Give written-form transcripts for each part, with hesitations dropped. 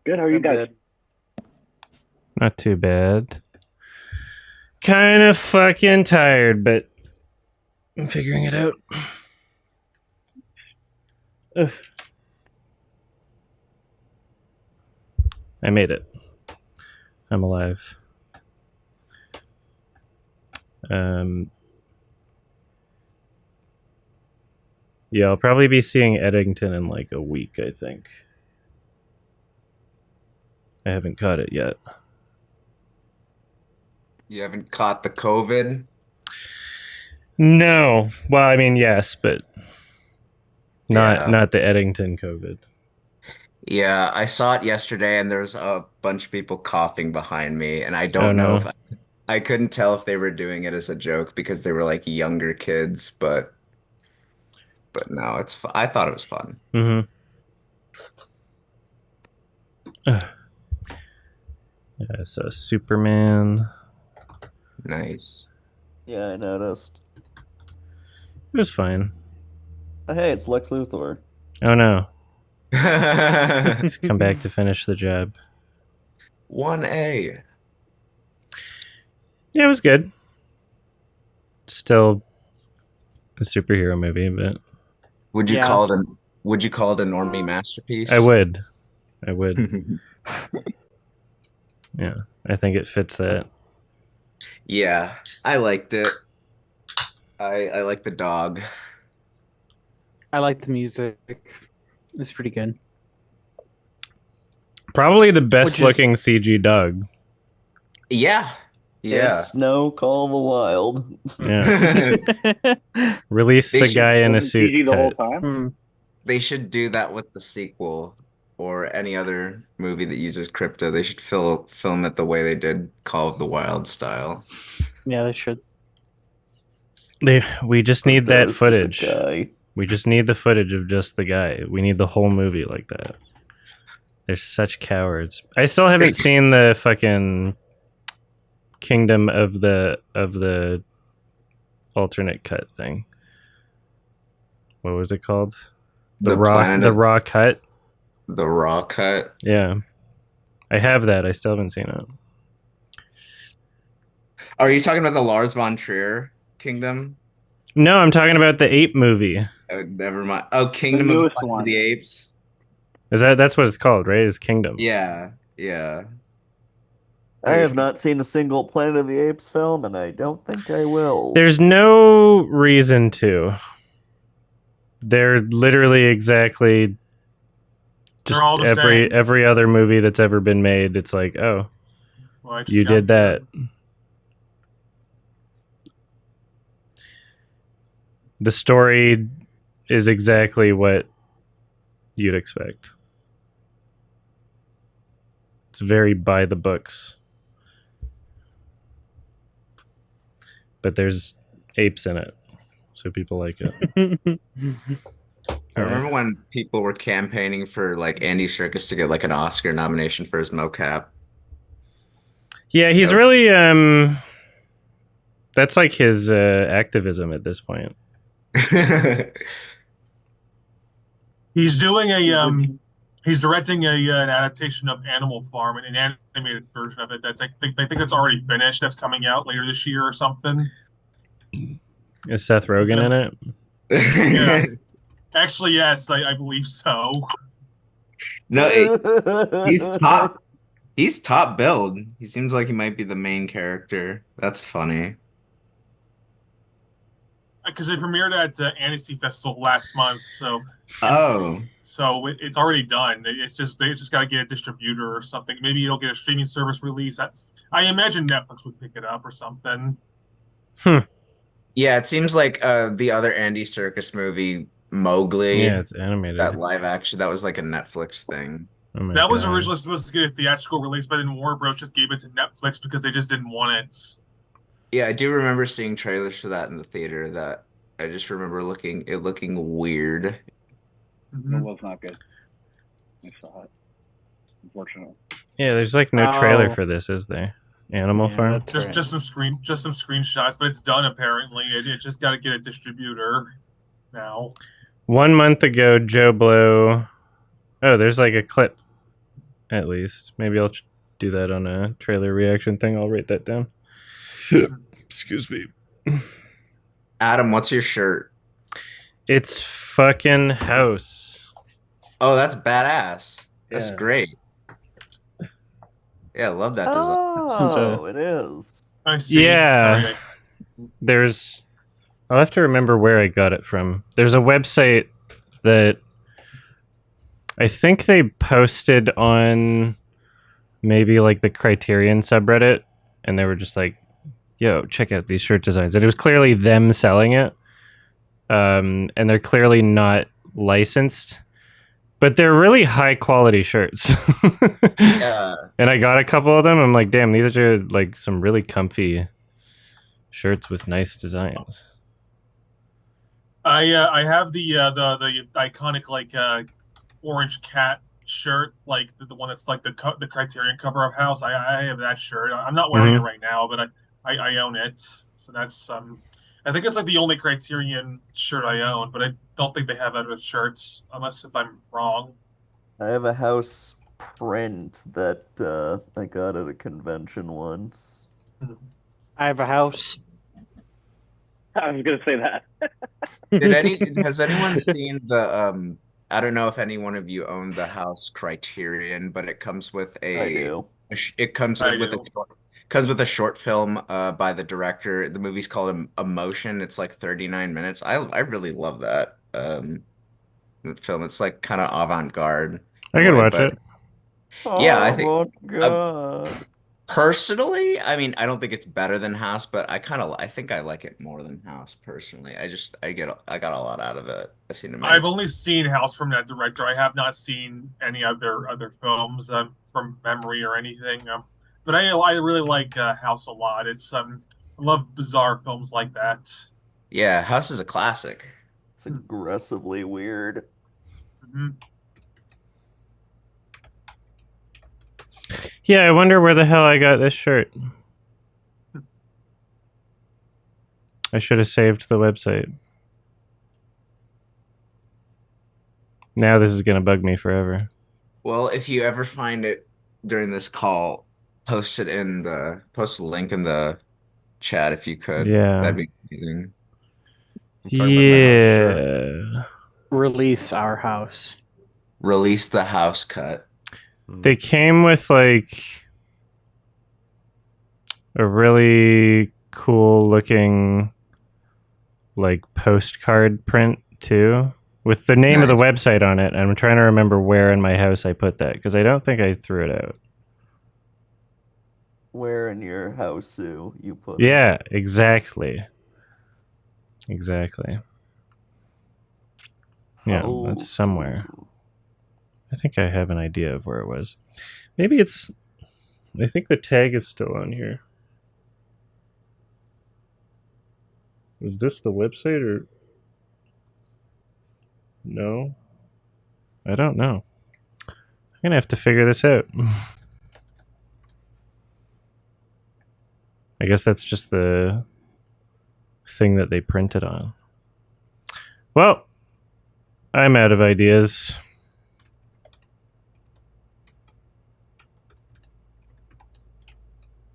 Good. How are you I'm guys? good. Not too bad. Kind of fucking tired, but I'm figuring it out. Ugh. I made it. I'm alive. Yeah, I'll probably be seeing Eddington in like a week, I think. I haven't caught it yet. You haven't caught the COVID? No. Well, I mean, yes, but Yeah. not the Eddington COVID. Yeah, I saw it yesterday and there's a bunch of people coughing behind me, and I Oh, don't know no. if I couldn't tell if they were doing it as a joke because they were like younger kids, but no, I thought it was fun. Mm-hmm. Yeah, so Superman. Nice. Yeah, I noticed. It was fine. Oh, hey, it's Lex Luthor. Oh no. He's come back to finish the job. 1A. Yeah, it was good. Still a superhero movie, but Would you Yeah. call it a normie masterpiece? I would. Yeah, I think it fits that. Yeah, I liked it. I like the dog. I like the music. It's pretty good. Probably the best Which is- looking CG dog. Yeah. Yeah. It's No Call the Wild. Yeah. Release They the should- guy in a Wasn't suit. PG the whole cut. time. Hmm. They should do that with the sequel or any other movie that uses crypto. They should film it the way they did Call of the Wild style. Yeah, they should. We just need that There's just a footage. guy. We just need the footage of just the guy. We need the whole movie like that. They're such cowards. I still haven't seen the fucking Kingdom of the alternate cut thing. What was it called? The raw cut. The raw cut. Yeah. I have that. I still haven't seen it. Are you talking about the Lars von Trier Kingdom? No, I'm talking about the Ape movie. Oh, never mind. Oh, Kingdom The of newest Planet of one. the Apes. That's what it's called, right? Is Kingdom. Yeah, yeah. I have not seen a single Planet of the Apes film, and I don't think I will. There's no reason to. They're literally exactly just They're all the same. every other movie that's ever been made. It's like, oh, Well, I just you got- did that. The story is exactly what you'd expect. It's very by the books. But there's apes in it, so people like it. I remember when people were campaigning for like Andy Serkis to get like an Oscar nomination for his mocap. Yeah, he's Yep. really that's like his activism at this point. He's doing he's directing an adaptation of Animal Farm, an animated version of it. That's I think that's already finished. That's coming out later this year or something. Is Seth Rogen in it? Yeah. Actually, yes, I believe so. No, he's top billed. He seems like he might be the main character. That's funny. Because they premiered at Annecy Festival last month, so Oh, it's already done. They just got to get a distributor or something. Maybe it'll get a streaming service release. I imagine Netflix would pick it up or something. yeah. It seems like the other Andy Serkis movie, Mowgli, Yeah, it's animated. that live action, that was like a Netflix thing. Oh my That was God. originally supposed to get a theatrical release, but then Warner Bros. Just gave it to Netflix because they just didn't want it. Yeah, I do remember seeing trailers for that in the theater. That I just remember looking weird. It Mhm. was not good. I saw it. Unfortunately. Yeah, there's like no trailer Oh. for this, is there? Animal Yeah, Farm? that's right. Just some screenshots, but it's done apparently. It just got to get a distributor now. 1 month ago, Joe Blow. Oh, there's like a clip. at least. Maybe I'll do that on a trailer reaction thing. I'll write that down. Excuse me. Adam, what's your shirt? It's fucking House. Oh, that's badass. That's Yeah. great. Yeah, I love that design. Oh, it is. I see. Yeah. Sorry. I'll have to remember where I got it from. There's a website that I think they posted on maybe like the Criterion subreddit, and they were just like, yo, check out these shirt designs. And it was clearly them selling it. And they're clearly not licensed, but they're really high quality shirts. Yeah. And I got a couple of them. I'm like, damn, these are like some really comfy shirts with nice designs. I have the iconic like orange cat shirt, like the one that's like the Criterion cover of House. I have that shirt. I'm not wearing it right now, but I own it. So that's I think it's like the only Criterion shirt I own, but I don't think they have other shirts, unless if I'm wrong. I have a House print that I got at a convention once. I have a house. I was gonna say that. Has anyone seen the I don't know if any one of you own the House Criterion, but it comes with I do. It comes I with do. comes with a short film by the director. The movie's called Emotion. It's like 39 minutes. I really love that film. It's like kind of avant-garde. I could watch but it. Yeah, I think- Oh, God. personally, I mean, I don't think it's better than House, but I think I like it more than House personally. I got a lot out of it. I've seen it many I've only seen House from that director. I have not seen any other films from memory or anything. But I really like House a lot. It's I love bizarre films like that. Yeah, House is a classic. It's aggressively weird. Mhm. Yeah, I wonder where the hell I got this shirt. I should have saved the website. Now this is going to bug me forever. Well, if you ever find it during this call, post a link in the chat if you could. Yeah. That'd be amazing. I'm talking about the House shirt. Yeah. Release our house. Release the House cut. They came with like a really cool looking like postcard print too, with the name of the website on it. And I'm trying to remember where in my house I put that, because I don't think I threw it out. Where in your house, Sue, you put it? Yeah, exactly. Exactly. Yeah, Oh, that's somewhere. Sue. I think I have an idea of where it was. Maybe it's... I think the tag is still on here. Is this the website or... No? I don't know. I'm gonna have to figure this out. I guess that's just the thing that they printed on. Well, I'm out of ideas.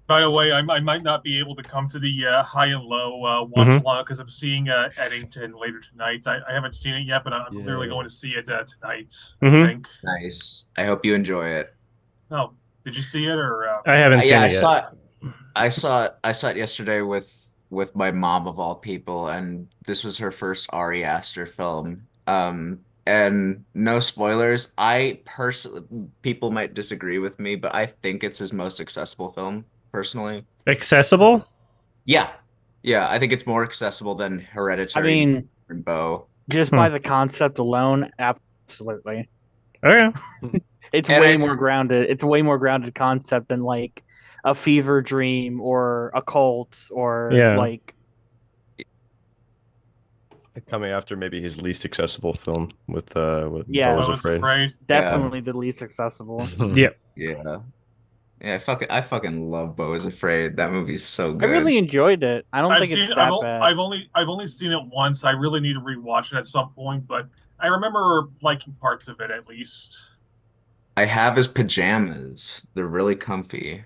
By the way, I might not be able to come to the high and low once in a while because I'm seeing Eddington later tonight. I haven't seen it yet, but I'm clearly going to see it tonight. I think. Nice. I hope you enjoy it. Oh, did you see it or? I haven't seen Yeah, it yet. I saw it yesterday with my mom of all people, and this was her first Ari Aster film. And no spoilers. I personally, people might disagree with me, but I think it's his most accessible film, personally. Accessible? Yeah. Yeah, I think it's more accessible than Hereditary I mean, and Bo. just by the concept alone, absolutely. Okay. It's And way I- more grounded. It's a way more grounded concept than like a fever dream or a cult or Yeah. like Coming after maybe his least accessible film with Yeah. Bo I Was was Afraid. afraid. definitely the least accessible. Yeah. Yeah. Yeah, I fucking love Bo is Afraid. That movie's so I good. really enjoyed it. I don't I've think seen. it's that bad. I've only seen it once. I really need to rewatch it at some point, but I remember liking parts of it at least. I have his pajamas. They're really comfy.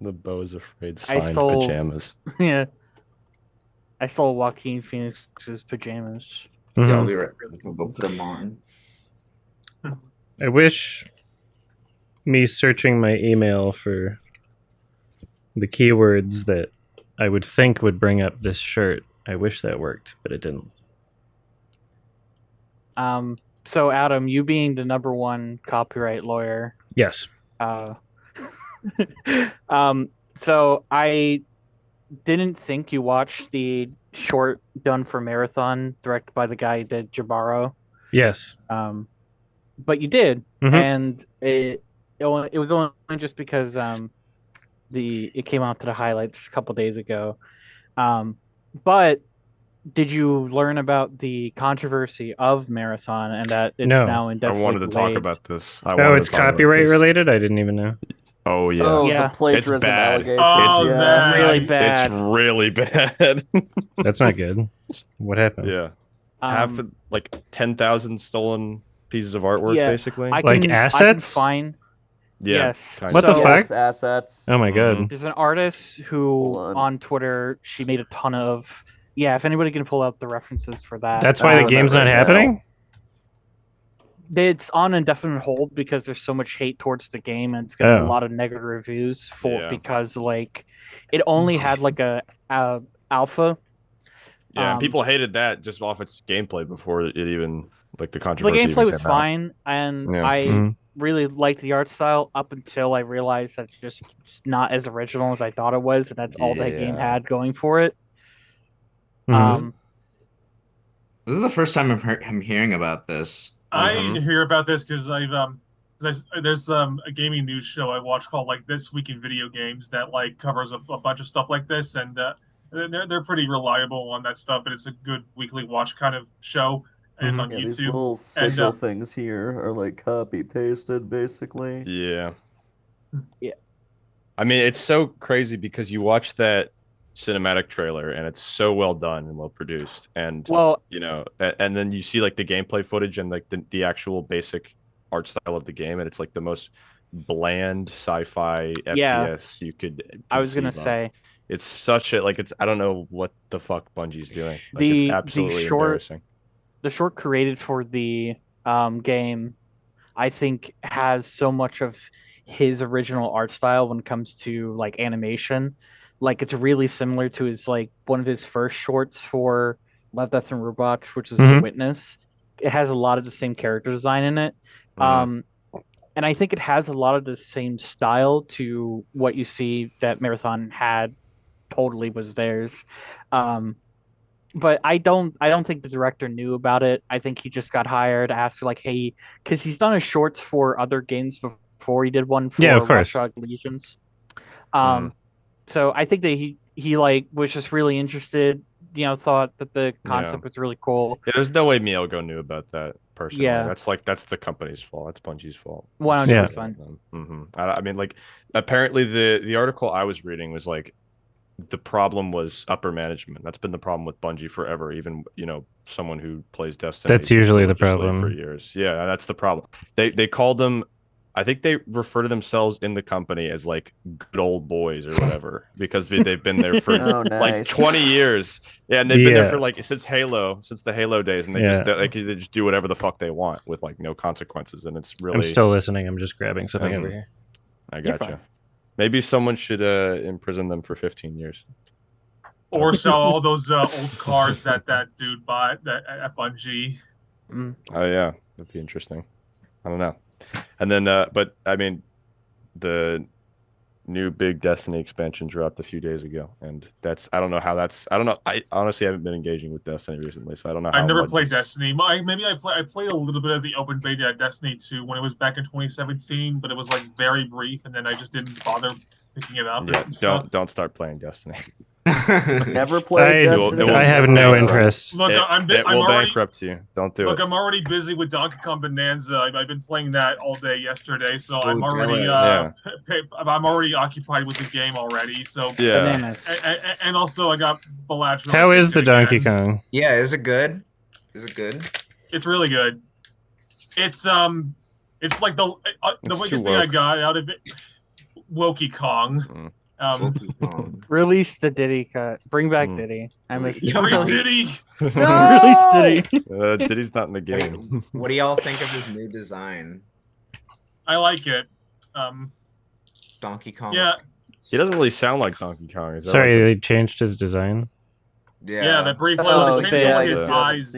The Beau is Afraid I signed sold- pajamas. Yeah. I saw Joaquin Phoenix's pajamas. Yeah, Mhm. I'll be right back. I'll go put them on. I wish me searching my email for the keywords that I would think would bring up this shirt. I wish that worked, but it didn't. So Adam, you being the #1 copyright lawyer, Yes. so I didn't think you watched the short done for Marathon, directed by the guy who did Jabaro. Yes. But you did, Mhm. and it was only just because it came out to the highlights a couple days ago. But did you learn about the controversy of Marathon and that it's No. now I indefinitely wanted to talk delayed? about this. I Oh, wanted it's to talk about copyright this. related? I didn't even know. Oh yeah. Oh, Yeah. the plagiarism bad. allegations. Oh, yeah. that- Really I- bad. It's really bad. That's not good. What happened? Yeah. Half of, like 10,000 stolen pieces of artwork, yeah, basically. I Like can assets? find. Yeah. Yes. kind What of. the Yes, fuck? assets. Oh my god. There's an artist who Hold on. on Twitter she made a ton of. Yeah, if anybody can pull up the references for that. That's why the I'm game's right not now. happening? It's on indefinite hold because there's so much hate towards the game and it's got a Oh. lot of negative reviews Yeah. because like it only had like a alpha. Yeah, and people hated that just off its gameplay before it even like the The controversy. gameplay even was came out. fine, and Yeah. I Mhm. really liked the art style up until I realized that it's just not as original as I thought it was, and that's all that game Yeah. had going for it. Mhm. This is the first time I'm hearing about this. I Mhm. hear about this because there's a gaming news show I watch called like This Week in Video Games that like covers a bunch of stuff like this, and they're pretty reliable on that stuff. But it's a good weekly watch kind of show, and it's on Yeah, these YouTube. little sigil things here are like copy pasted, basically. Yeah. Yeah. I mean, it's so crazy because you watch that cinematic trailer and it's so well done and well produced, and Well, you know, and then you see like the gameplay footage and like the actual basic art style of the game, and it's like the most bland sci-fi Yeah. FPS you could. I was gonna conceive of. say It's such a like it's I don't know what the fuck Bungie's doing. Like, The- it's absolutely short- embarrassing. the short created for the game, I think, has so much of his original art style when it comes to like animation. Like it's really similar to his like one of his first shorts for Love, Death, and Robots, which is The Mhm. Witness. It has a lot of the same character design in it. Mhm. And I think it has a lot of the same style to what you see that Marathon had. Totally was theirs. But I don't think the director knew about it. I think he just got hired, asked like, hey, because he's done his shorts for other games before. He did one for Yeah, of course. Watchdog Legions. Mhm. So I think that he like was just really interested. You know, thought that the concept was really cool. Yeah, there's no way Miyogo knew about that personally. Yeah. That's the company's fault. That's Bungie's fault. 100%. I mean, like, apparently the article I was reading was like the problem was upper management. That's been the problem with Bungie forever. Even someone who plays Destiny. That's usually the religiously problem. for years. Yeah, that's the problem. They called them. I think they refer to themselves in the company as like good old boys or whatever because they've been there for Oh, like nice. 20 years. Yeah, and they've been there Yeah. for like since the Halo days, and they they just do whatever the fuck they want with like no consequences, and it's really. I'm still listening. I'm just grabbing something over here. I You're gotcha. fine. Maybe someone should imprison them for 15 years. Or sell all those old cars that dude bought at Bungie. Mm. Oh yeah, that'd be interesting. I don't know. And then, but I mean, the new big Destiny expansion dropped a few days ago, and I don't know. I honestly haven't been engaging with Destiny recently, so I don't know. I've never much played is- Destiny. I played a little bit of the open beta at Destiny 2 when it was back in 2017, but it was like very brief, and then I just didn't bother picking it up. Yeah, and stuff. don't start playing Destiny. Never played Destiny. I have no interest. Look, It I'm will already bankrupt you. Don't do look. it. I'm already busy with Donkey Kong Bonanza. I've been playing that all day yesterday, so I'm already killer. I'm already occupied with the game already. So Yeah. Bananas. and also I got Balatro. How is the Donkey Kong? Yeah, is it good? Is it good? It's really good. It's like the It's biggest too thing I woke. got out of it. Wokey Kong. Donkey Kong. Release the Diddy cut. Bring back Mm. Diddy. I miss Yo, Free Diddy. Diddy. Release Diddy. Diddy's not in the game. What do y'all think of his new design? I like it. Donkey Kong. Yeah, He doesn't really sound like Donkey Kong. Is that Sorry, like they changed his design. yeah. That briefly Oh, they changed they the way had his the- eyes.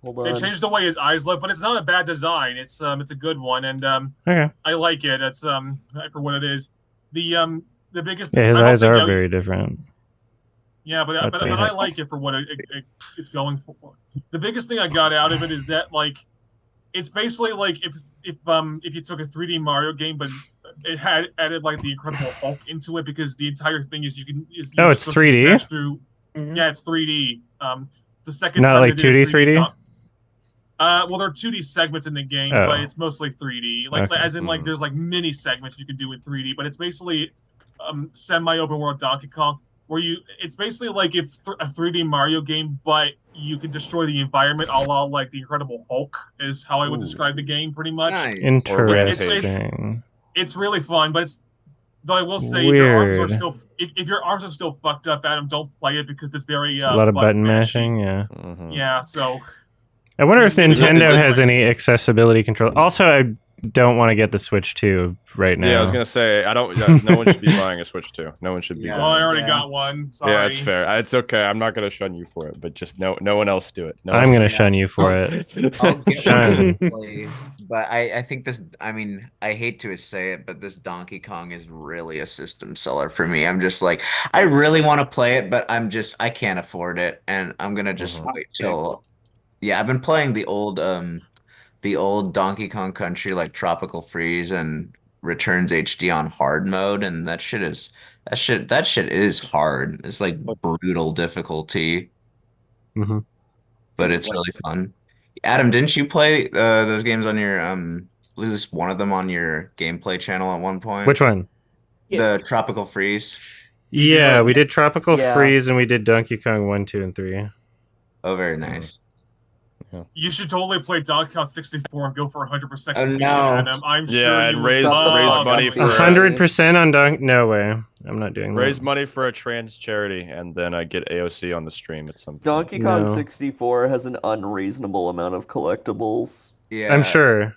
Hold They on. changed the way his eyes look, but it's not a bad design. It's a good one, and Okay. I like it. It's for what it is. The biggest. Yeah, his I don't eyes think are I- very different. Yeah, but they I have- like it for what it's going for. The biggest thing I got out of it is that like it's basically like if you took a 3D Mario game, but it had added like the Incredible Hulk into it because the entire thing is Oh, it's 3D? smash through. Mhm. Yeah, it's 3D. The second Not time like they did it 2D, 3D? well, there are 2D segments in the game, Oh. but it's mostly 3D. Like, Okay. as in, like, there's like mini segments you can do in 3D, but it's basically semi-open world Donkey Kong, where it's basically like it's a 3D Mario game, but you can destroy the environment, a la like the Incredible Hulk, is how I would Ooh. describe the game, pretty much. Nice. Interesting. It's really fun, but though I will say, if your arms are Weird. still if your arms are still fucked up, Adam, don't play it because it's very A lot of button mashing, yeah. Mhm. Yeah, so I wonder if Is it Nintendo like- has any accessibility control. Also, I don't want to get the Switch 2 right now. Yeah, I was gonna say I don't. No one should be buying a Switch 2. No one should be. Yeah. well, I buying it. already Yeah. got one. Sorry. Yeah, it's fair. It's okay. I'm not gonna shun you for it, but just no one else do it. No I'm one- going to shun you for it. I'll get Shun. one to play, but I think this. I mean, I hate to say it, but this Donkey Kong is really a system seller for me. I'm just like, I really want to play it, but I can't afford it, and I'm gonna just Mhm. wait till. Yeah, I've been playing the old Donkey Kong Country like Tropical Freeze and Returns HD on hard mode, and that shit is hard. It's like brutal difficulty, Mhm. but it's really fun. Adam, didn't you play those games on your was this one of them on your gameplay channel at one point? Which one? The Tropical Freeze. Yeah, we did Tropical Yeah. Freeze and we did Donkey Kong 1, 2, and 3. Oh, very nice. You should totally play Donkey Kong 64 and go for 100% Oh, completion, no. Adam. I'm Yeah, sure and you raise would love money it. for 100% on Donkey... No way. I'm not doing Raise that. money for a trans charity, and then I get AOC on the stream at some point. Donkey Kong No. 64 has an unreasonable amount of collectibles. Yeah. I'm sure.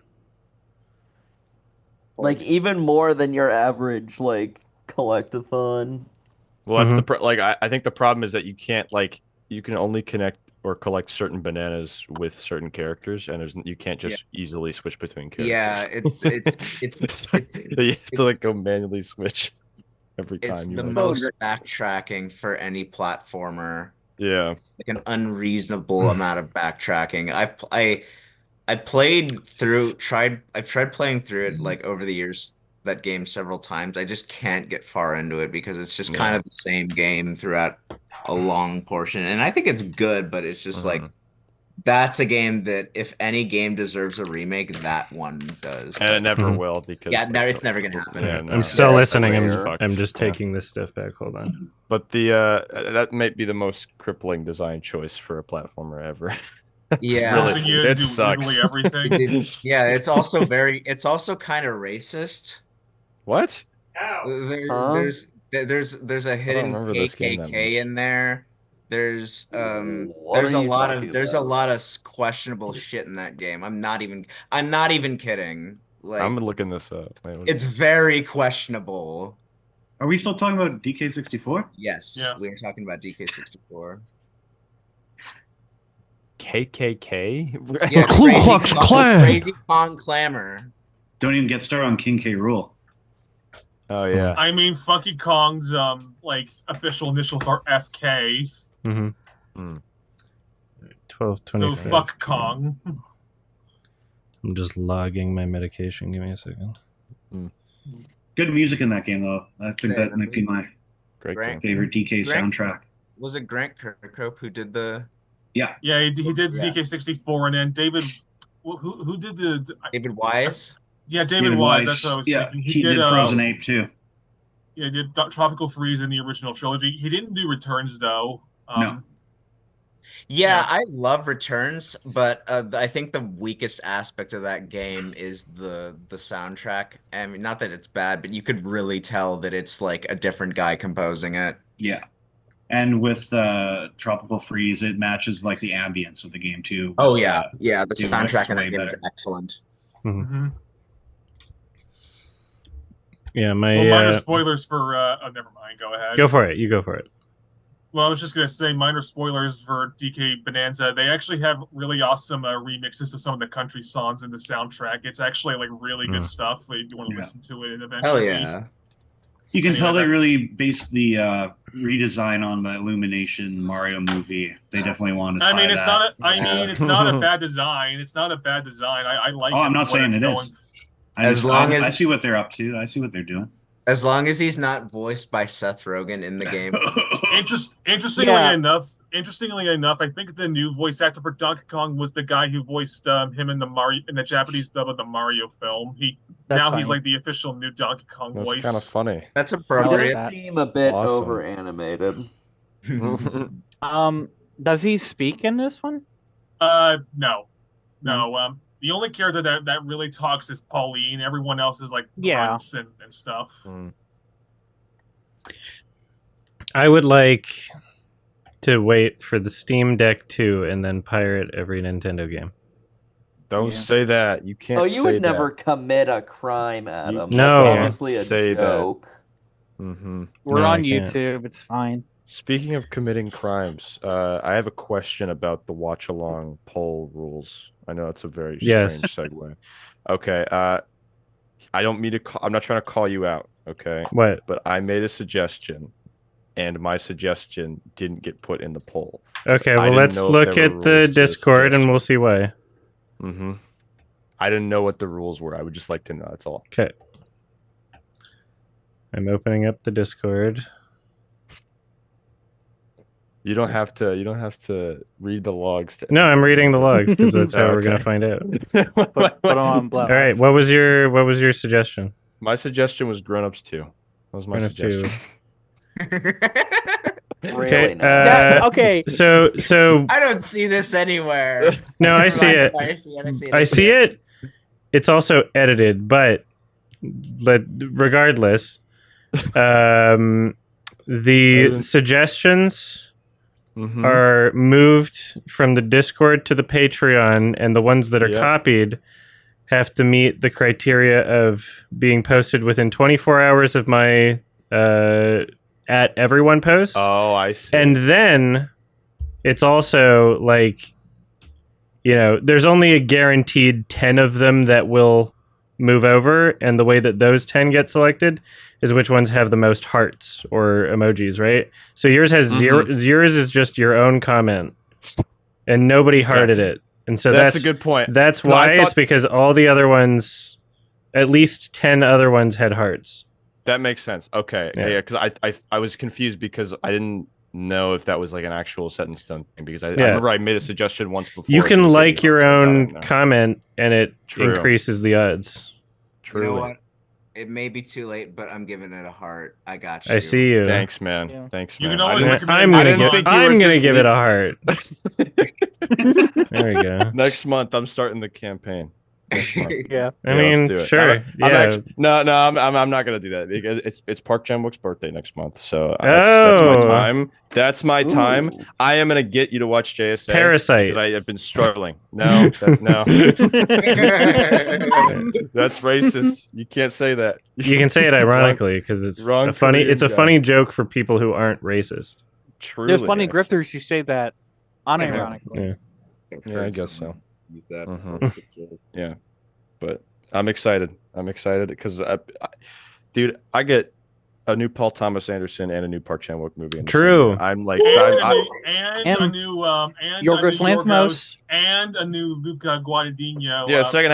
Like, even more than your average, like, collectathon. Well, that's Mhm. the like. I think the problem is that you can't you can only connect or collect certain bananas with certain characters, and you can't just easily switch between characters. Yeah, it's So you have to like go manually switch every time. it's you the like- most backtracking for any platformer. Yeah. Like an unreasonable amount of backtracking. I've tried playing through it like over the years, that game several times. I just can't get far into it because it's just kind of the same game throughout a long portion. And I think it's good, but it's just like that's a game that if any game deserves a remake, that one does. And it never Mhm. will because Yeah, no, it's never gonna happen. Yeah, I'm no. still Yeah, listening. that's I'm, fair. I'm just Yeah. taking this stuff back. Hold on. But the that might be the most crippling design choice for a platformer ever. Yeah. really- Forcing you to it do sucks. literally everything. Yeah, it's also kind of racist. What? There's a hidden remember this game that KKK much. in there. There's What there's are a you lot talking of there's a about? lot of questionable shit in that game. I'm not even kidding. Like I'm looking this up. Wait, what- it's very questionable. Are we still talking about DK64? Yes, Yeah. we are talking about DK64. KKK? Yeah, Ku Klux Klan. Crazy Kong Clamor. Don't even get started on King K. Rool. Oh yeah. I mean, Funky Kong's like official initials are FK, Mm-hmm. Mm. 12, so 25. fuck Kong. I'm just logging my medication. Give me a second. Good music in that game, though. I think Yeah, that might be my Great Grant- game. favorite DK Grant- soundtrack. Was it Grant Kirkhope who did the Yeah, Yeah, he did Yeah. DK64, and then David, who did the? David Wise? Yeah, David Wise. That's what I was Yeah, thinking. he did Frozen uh, Ape too. Yeah, he did Tropical Freeze in the original trilogy. He didn't do Returns though. No. Yeah, I love Returns, but I think the weakest aspect of that game is the soundtrack. I mean, not that it's bad, but you could really tell that it's like a different guy composing it. Yeah. And with Tropical Freeze, it matches like the ambience of the game too. Oh With, yeah, yeah. The Device soundtrack is in that way game is better. excellent. Mm-hmm. Yeah, my Well, minor spoilers for. Oh, never mind. Go ahead. go for it. You go for it. Well, I was just gonna say minor spoilers for DK Bonanza. They actually have really awesome remixes of some of the country songs in the soundtrack. It's actually like really good stuff. If you want to listen to it eventually. Hell yeah. You can Anyway, tell they that's- really based the redesign on the Illumination Mario movie. They definitely wanted to tie I mean, it's that. not. Yeah. It's not a bad design. It's not a bad design. I like. Oh, it I'm not for what saying it's it going. is. As long as- I see what they're up to. I see what they're doing. As long as he's not voiced by Seth Rogen in the game. Interestingly enough, I think the new voice actor for Donkey Kong was the guy who voiced him in the Japanese dub of the Mario film. He's funny. like the official new Donkey Kong That's voice. kind of funny. That's He appropriate. does seem a bit Awesome. over animated. Does he speak in this one? No. The only character that really talks is Pauline. Everyone else is like grunts and stuff. I would like to wait for the Steam Deck 2 and then pirate every Nintendo game. Don't say that. You can't. Oh, you say would never that. commit a crime, Adam. No. That's honestly a Say that. joke. Mm-hmm. We're No, on I can't. YouTube. It's fine. Speaking of committing crimes, I have a question about the watch along poll rules. I know it's a very Yes. strange segue. Okay, I don't mean to. I'm not trying to call you out. Okay, What? but I made a suggestion, and my suggestion didn't get put in the poll. Okay, I well, didn't let's know if look there were at the rules to the Discord and suggestion. we'll see why. Mm-hmm. I didn't know what the rules were. I would just like to know. That's all. Okay. I'm opening up the Discord. You don't have to. You don't have to read the logs. No, I'm reading the logs because that's how we're Okay. gonna find out. Put them on blast. All right, what was your suggestion? My suggestion was Grown Ups 2. That was my Grown Ups 2. suggestion. Really Okay, not. Okay. So I don't see this anywhere. no, I see it. I see it. It's also edited, but regardless, the suggestions Mhm. are moved from the Discord to the Patreon, and the ones that are Yep. copied have to meet the criteria of being posted within 24 hours of my at everyone post. Oh, I see. And then it's also like, there's only a guaranteed 10 of them that will move over. And the way that those 10 get selected is which ones have the most hearts or emojis, right? So yours has zero. Yours is just your own comment and nobody hearted it. And so that's a good point. That's No, I why thought- it's because all the other ones, at least 10 other ones had hearts. That makes sense. Okay. Yeah. Yeah, because I was confused because I didn't know if that was like an actual set in stone thing because I Yeah. remember I made a suggestion once before. You it can was like 80 your bucks, I got it own now. comment and it True. increases the odds. You know Truly. what? It may be too late, but I'm giving it a heart. I got you. I see you. Thanks, man. Yeah. Thanks, You man. can always I recommend- I'm I gonna didn't give. think you were I'm gonna just give it a leaving- heart. There we go. Next month, I'm starting the campaign. Next month. Yeah. I Yeah, let's mean, do it. sure. I'm Yeah. actually, no, I'm not gonna do that because it's Park Chan-wook's birthday next month, so that's my Oh. time. That's my time. Ooh. I am gonna get you to watch JSA Parasite. because I have been struggling. No, no, that's racist. You can't say that. You can say it ironically because it's Wrong a funny. Korean It's a guy. funny joke for people who aren't racist. Truly, There's funny actually. grifters who say that unironically. Yeah. Yeah, I guess so. Use that. Mhm. Yeah, but I'm excited. I'm excited because dude, I get a new Paul Thomas Anderson and a new Park Chan-wook movie. In the same True. year. I'm like, And And a new and Yorgos a new Lanthimos. and a new Luca Guadagnino. yeah, second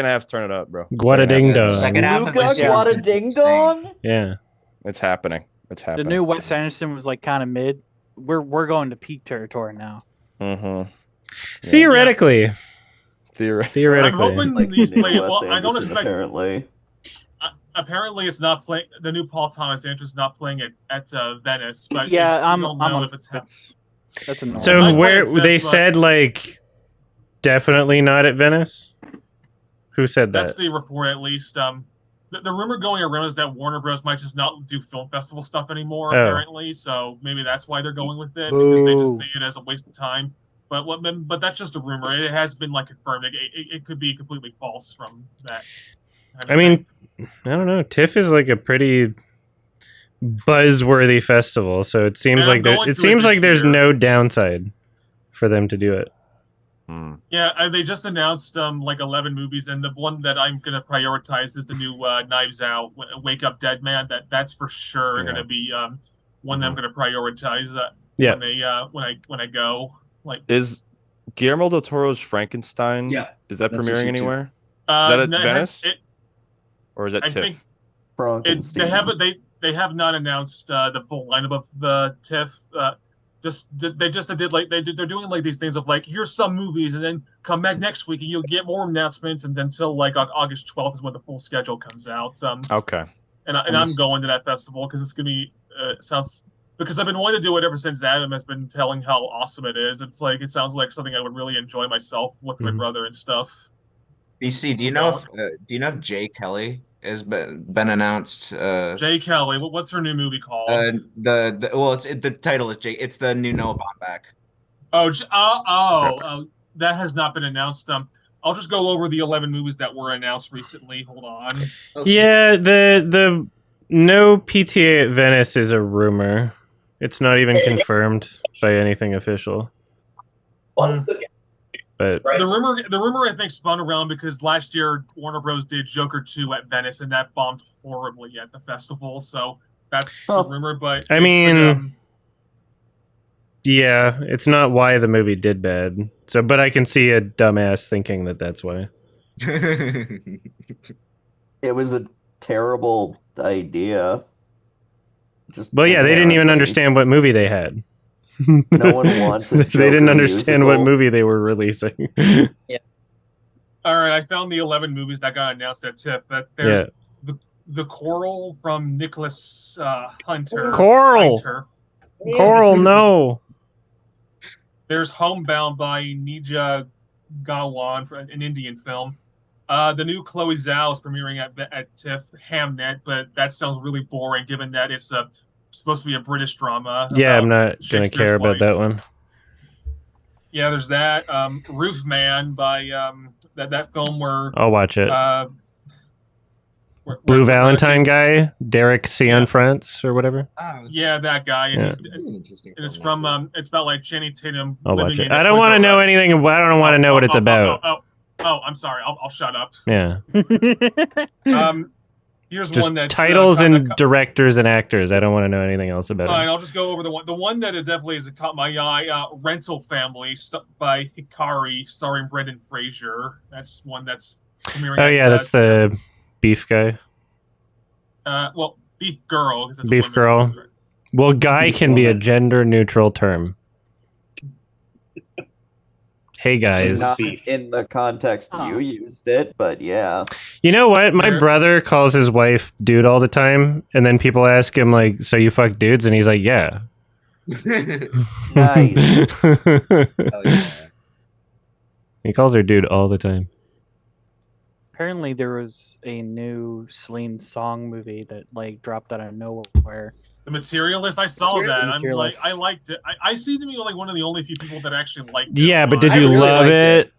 half, turn it up, bro. Guada ding dong. Second half of Luca this year got is a ding insane. dong? Yeah. It's happening. It's The happening. new Wes Anderson was like kind of mid. We're going to peak territory now. Mm-hmm. Theoretically. Theoretically. I'm hoping Like these the new play. Wes Well, I don't Anderson, expect. apparently. Apparently, it's not playing. The new Paul Thomas Anderson's not playing at Venice, but Yeah, we I'm don't know on if it's happening. That's annoying. So might where play it they safe, but- said like definitely not at Venice? Who said That's that? the report, at least. The rumor going around is that Warner Bros. Might just not do film festival stuff anymore, Oh. apparently. So maybe that's why they're going with it, because they just Boo. see it as a waste of time. But that's just a rumor. It has been like confirmed. It could be completely false from that. I mean, I don't know. TIFF is like a pretty buzzworthy festival, so it seems And I'm like there, going it to it seems this like there's year. no downside for them to do it. Yeah, they just announced like 11 movies, and the one that I'm gonna prioritize is the new Knives Out, Wake Up Dead Man. That's for sure Yeah. gonna be one that I'm gonna prioritize Yeah. when I go. Like, Is Guillermo del Toro's Frankenstein? Yeah, Is that that's premiering this year, too. anywhere? Is that at no, Venice? it, Or is that I TIFF? think Frankenstein. they have not announced the full lineup of the TIFF. They're doing like these things of like, here's some movies, and then come back next week and you'll get more announcements, and then until like August 12th is when the full schedule comes out. Okay. And I'm going to that festival because it's gonna be sounds, because I've been wanting to do it ever since Adam has been telling how awesome it is. It's like, it sounds like something I would really enjoy myself with my brother and stuff. BC, do you know if Jay Kelly has been announced? Jay Kelly, what's her new movie called? The title is Jay. It's the new Noah Baumbach. That has not been announced. I'll just go over the 11 movies that were announced recently. Hold on. Yeah, the no PTA at Venice is a rumor. It's not even confirmed by anything official. But The rumor I think spun around because last year Warner Bros. Did Joker 2 at Venice, and that bombed horribly at the festival. So that's the rumor. But I mean, yeah, it's not why the movie did bad. So, but I can see a dumbass thinking that that's why. It was a terrible idea. Well, yeah, they didn't even inherently. understand what movie they had. No one wants a They didn't Joker understand what musical. movie they were releasing. all right, I found the 11 movies that got announced at TIFF. But there's the Coral from Nicholas Hunter. Coral, no. There's Homebound by Nija Gawan, an Indian film. The new Chloe Zhao is premiering at TIFF, Hamnet, but that sounds really boring given that it's supposed to be a British drama. Yeah, I'm not gonna Shakespeare's care about life. that one. Yeah, there's that. Roof Man by that film where I'll watch it. where Blue Valentine guy, Derek Cianfrance or whatever. Yeah, that guy. And Yeah. it's from it's about like Channing Tatum. I'll living watch it. in a I don't Toys want to R know Us. anything. I don't want to know what it's about. I'm sorry. I'll shut up. Yeah, Here's just one that's titles kinda and directors and actors. I don't want to know anything else about Fine, it. I'll just go over the one that definitely has caught my eye. Rental Family by Hikari, starring Brendan Fraser. That's one that's premiering. Oh at yeah, that's the beef guy. well, Beef Girl. 'Cause that's Beef women. Girl. Well, guy can be a gender neutral term. Hey guys. Not in the context you used it, but yeah. You know what? My Sure. brother calls his wife dude all the time, and then people ask him like, "So you fuck dudes?" And he's like, "Yeah." Nice. He calls her dude all the time. Apparently, there was a new Celine Song movie that like dropped out of nowhere. The Materialist. I saw that. I'm like, Materialist. I liked it. I seem to be like one of the only few people that actually liked it. Yeah, but did I you really love liked it?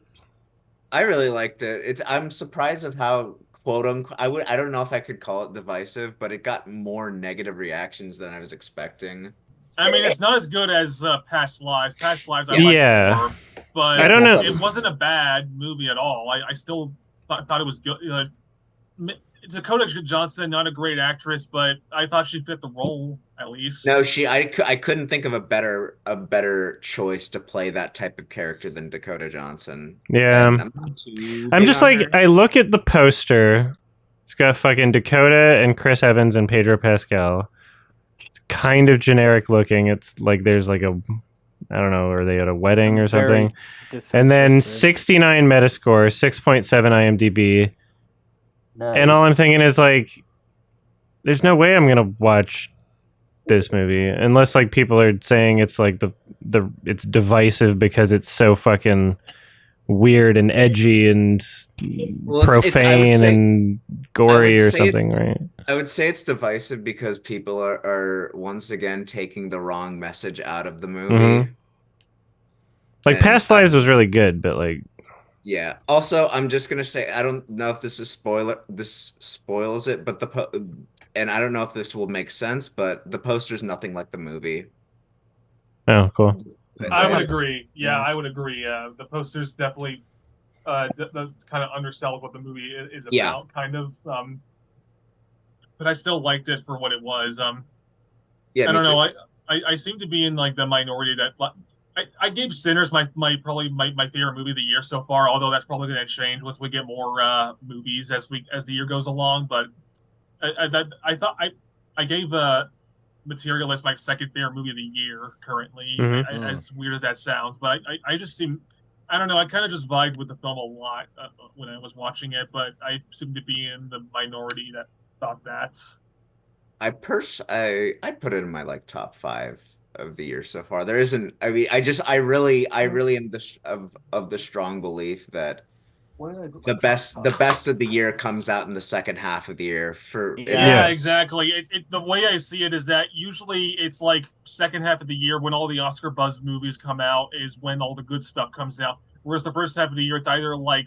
I really liked it. I'm surprised of how quote unquote I don't know if I could call it divisive, but it got more negative reactions than I was expecting. I mean, it's not as good as Past Lives. Past Lives, I liked Yeah. more, but I don't know. It wasn't a bad movie at all. I still thought it was good. Dakota Johnson, not a great actress, but I thought she fit the role at least. No, I couldn't think of a better choice to play that type of character than Dakota Johnson. Yeah. And I'm not too I'm big just on like, her. I look at the poster. It's got fucking Dakota and Chris Evans and Pedro Pascal. It's kind of generic looking. It's like there's like a, I don't know, are they at a wedding or something? And then 69 Metascore, 6.7 IMDb. Nice. And all I'm thinking is like, there's no way I'm gonna watch this movie, unless like people are saying it's like it's divisive because it's so fucking weird and edgy and profane and gory or something, right? I would say it's divisive because people are once again taking the wrong message out of the movie. Like Past Lives was really good, but like yeah. Also, I'm just gonna say I don't know if this spoils it, but and I don't know if this will make sense, but the poster's nothing like the movie. Oh, cool. I would agree. Yeah, I would agree. The poster's definitely kind of undersells what the movie is about, kind of. But I still liked it for what it was. Yeah, I don't know. I seem to be in like the minority that I gave Sinners probably my favorite movie of the year so far. Although that's probably going to change once we get more movies as the year goes along. But I thought I gave Materialist my second favorite movie of the year currently. As weird as that sounds, but I just seem. I don't know. I kind of just vibed with the film a lot when I was watching it, but I seem to be in the minority that thought that. I put it in my like top 5 of the year so far. There isn't. I mean, I really am of the strong belief that the best of the year comes out in the second half of the year. Yeah, exactly. The way I see it is that usually it's like second half of the year when all the Oscar buzz movies come out is when all the good stuff comes out. Whereas the first half of the year, it's either like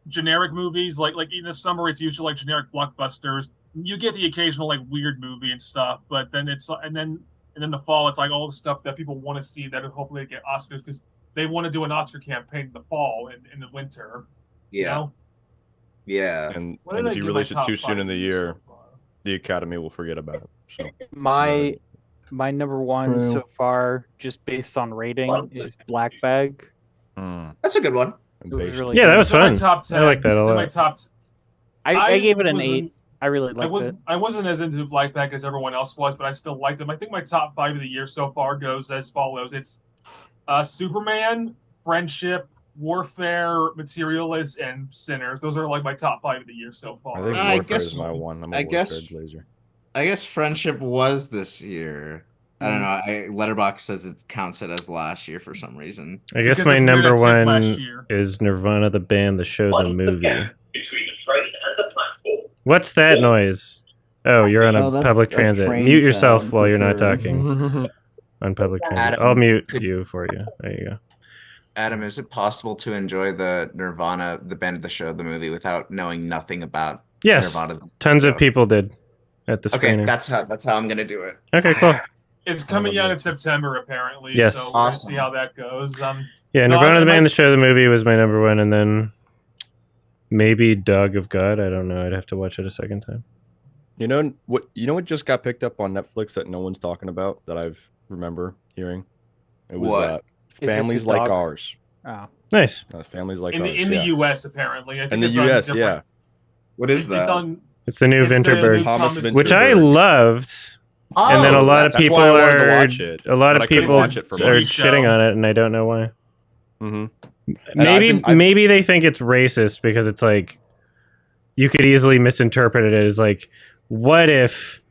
generic movies, like in the summer, it's usually like generic blockbusters. You get the occasional like weird movie and stuff, but then and then the fall, it's like all the stuff that people want to see that hopefully get Oscars because they want to do an Oscar campaign in the fall and in the winter. Yeah. You know? Yeah. And if you release it too soon in the year, the Academy will forget about it. So my number one so far, just based on rating, is Black Bag. That's a good one. Really that was fun. My top 10. I like that a lot. I gave it an 8. I really liked it. I wasn't as into Black Bag as everyone else was, but I still liked him. I think my top 5 of the year so far goes as follows. It's Superman, Friendship, Warfare, Materialist, and Sinners. Those are like my top 5 of the year so far. I think Warfare is my one. I'm a Warfare blazer. I guess Friendship was this year. I don't know. Letterboxd says it counts it as last year for some reason. I guess my number one is Nirvana, the band, the show, the movie. Between the train and the platform. What's that noise? Oh, you're on a public transit. Mute yourself while you're not talking on public transit. Adam, I'll mute you for you. There you go. Adam, is it possible to enjoy the Nirvana, the band, the show, the movie without knowing nothing about Nirvana? Tons of people did at the screening. Okay, that's how I'm gonna do it. Okay, cool. It's coming out in September, apparently. Yes. So we'll see how that goes. Nirvana, the band, the show, the movie was my number one, and then maybe Dog of God. I don't know. I'd have to watch it a second time. You know what just got picked up on Netflix that no one's talking about that I've remember hearing? It was Families Like Ours. Oh, nice. Families Like Ours. In the U.S. apparently. I think in the U.S. Yeah. What is that? It's the new Vinterberg, which I loved. And then a lot of people are shitting on it, and I don't know why. Maybe they think it's racist because it's like you could easily misinterpret it as like, what if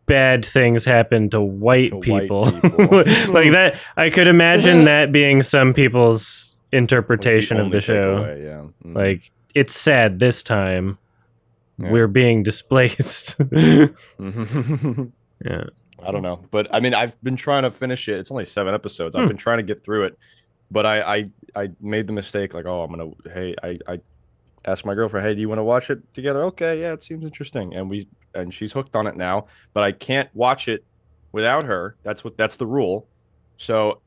bad things happen to white people? Like that. I could imagine that being some people's interpretation of the show. Like, it's sad this time. Yeah. We're being displaced. Yeah, I don't know, but I mean, I've been trying to finish it. It's only 7 episodes. I've been trying to get through it, but I made the mistake. Like, I asked my girlfriend, hey, do you want to watch it together? Okay, yeah, it seems interesting, and she's hooked on it now. But I can't watch it without her. That's the rule. So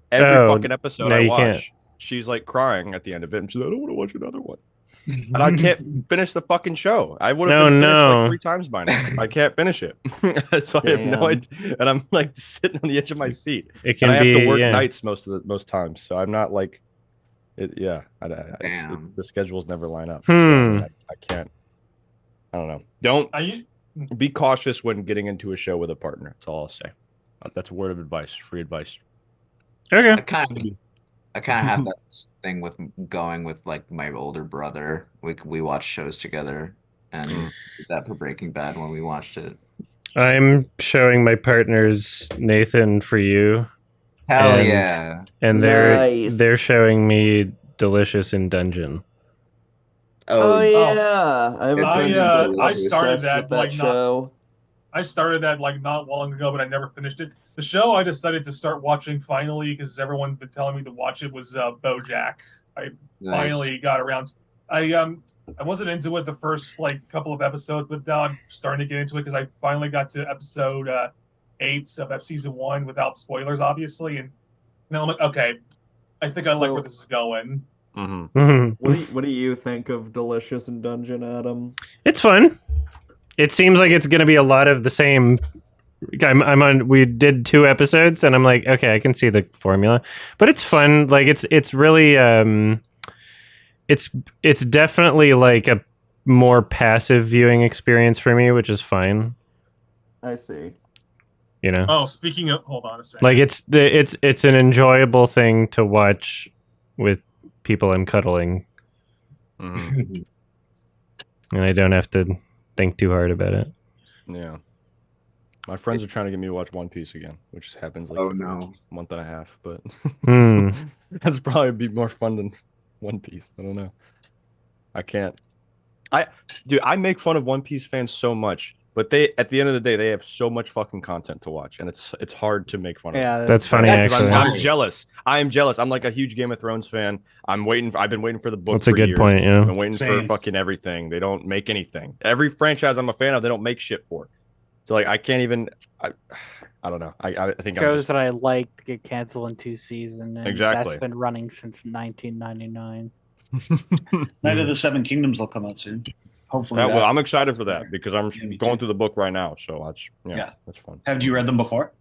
every fucking episode I watch, she's like crying at the end of it, and she's like, I don't want to watch another one. And I can't finish the fucking show. I would have finished like 3 times by now. I can't finish it. So I have no idea. And I'm like sitting on the edge of my seat. It can and I have to work nights most times. So I'm not like the schedules never line up. So I can't. I don't know. Don't be cautious when getting into a show with a partner. That's all I'll say. That's a word of advice, free advice. Okay. I kind of have that thing with going with like my older brother. We watch shows together, and did that for Breaking Bad when we watched it. I'm showing my partners Nathan for you. Hell And- yeah. And Nice. they're showing me Delicious in Dungeon. Oh Oh, yeah, I have a friend who's I started obsessed that, with that like, show. I started that like not long ago, but I never finished it. The show I decided to start watching finally because everyone's been telling me to watch it was BoJack. I nice. finally got around. I wasn't into it the first like couple of episodes, but now I'm starting to get into it because I finally got to episode 8 of season 1 without spoilers, obviously, and now I'm like, okay, I think I like So- where this is going. Mhm. What do you think of Delicious in Dungeon, Adam? It's fun. It seems like it's going to be a lot of the same. I'm on. We did 2 episodes, and I'm like, okay, I can see the formula, but it's fun. Like it's really it's definitely like a more passive viewing experience for me, which is fine. I see. You know, Oh, speaking of, hold on a second. like it's an enjoyable thing to watch with people I'm cuddling, Mhm. and I don't have to think too hard about it. Yeah. My friends are trying to get me to watch One Piece again, which happens like Oh, every no. month and a half, but Hmm. that's probably be more fun than One Piece. I don't know. I can't. I make fun of One Piece fans so much, but they at the end of the day they have so much fucking content to watch, and it's hard to make fun of. Yeah, That's funny, Yeah, 'cause actually. I'm jealous. I am jealous. I'm like a huge Game of Thrones fan. I've been waiting for the book. That's a for good years. point. Yeah. I've been waiting for Same. fucking everything. They don't make anything. Every franchise I'm a fan of, they don't make shit for. So like, I can't even. I don't know. I think I'm shows just, that I liked get canceled in 2 seasons, and Exactly. that's been running since 1999. Night of the Seven Kingdoms will come out soon. Hopefully. Yeah, well, that- I'm excited for that because I'm Yeah, me going too. through the book right now. So that's Yeah. that's fun. Have you read them before?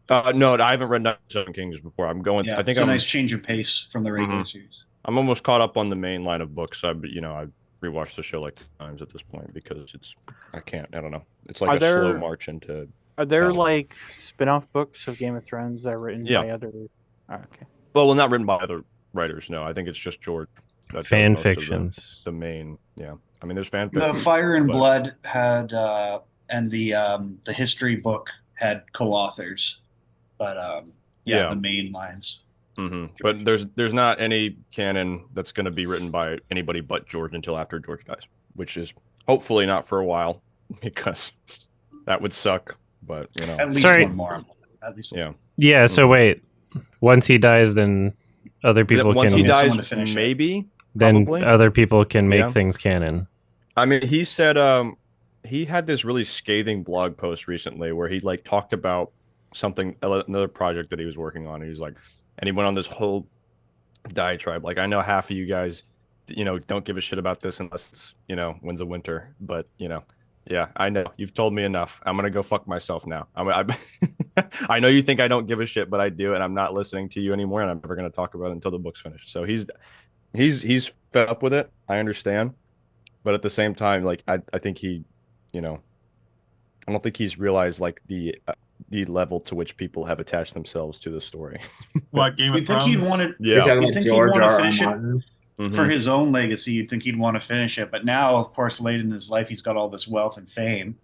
No, I haven't read Night of the Seven Kingdoms before. I'm going. Yeah, I think it's a I'm. nice change of pace from the regular Mhm. series. I'm almost caught up on the main line of books. I've rewatched the show like 2 times at this point because I can't. I don't know. It's like Are a slow there- march into. Are there Oh. like spin-off books of Game of Thrones that are written Yeah. by other? Oh, okay. Well, not written by other writers. No, I think it's just George. that does Fan most of the- fictions. The main, yeah. I mean, there's fan The fiction. Fire and but- Blood had and the history book had co-authors, but Yeah. the main lines. But there's not any canon that's going to be written by anybody but George until after George dies, which is hopefully not for a while because that would suck. But At least Sorry. one more. At least one. yeah. Yeah. So Mhm. wait, once he dies, then other people Once can he get someone dies, to finish it. maybe. then probably. other people can make Yeah. things canon. I mean, he said he had this really scathing blog post recently where he like talked about another project that he was working on. He was like, and he went on this whole diatribe. Like, I know half of you guys, don't give a shit about this unless it's, Winds of Winter. But yeah, I know you've told me enough. I'm gonna go fuck myself now. I know you think I don't give a shit, but I do, and I'm not listening to you anymore. And I'm never gonna talk about it until the book's finished. So he's fed up with it. I understand. But at the same time, like I think he, I don't think he's realized like the level to which people have attached themselves to the story. What, Game You of think Thrones? he'd want to You're talking You about think he'd George wanna R. R. finish it? Martin? for his own legacy? You'd think he'd want to finish it, but now, of course, late in his life, he's got all this wealth and fame.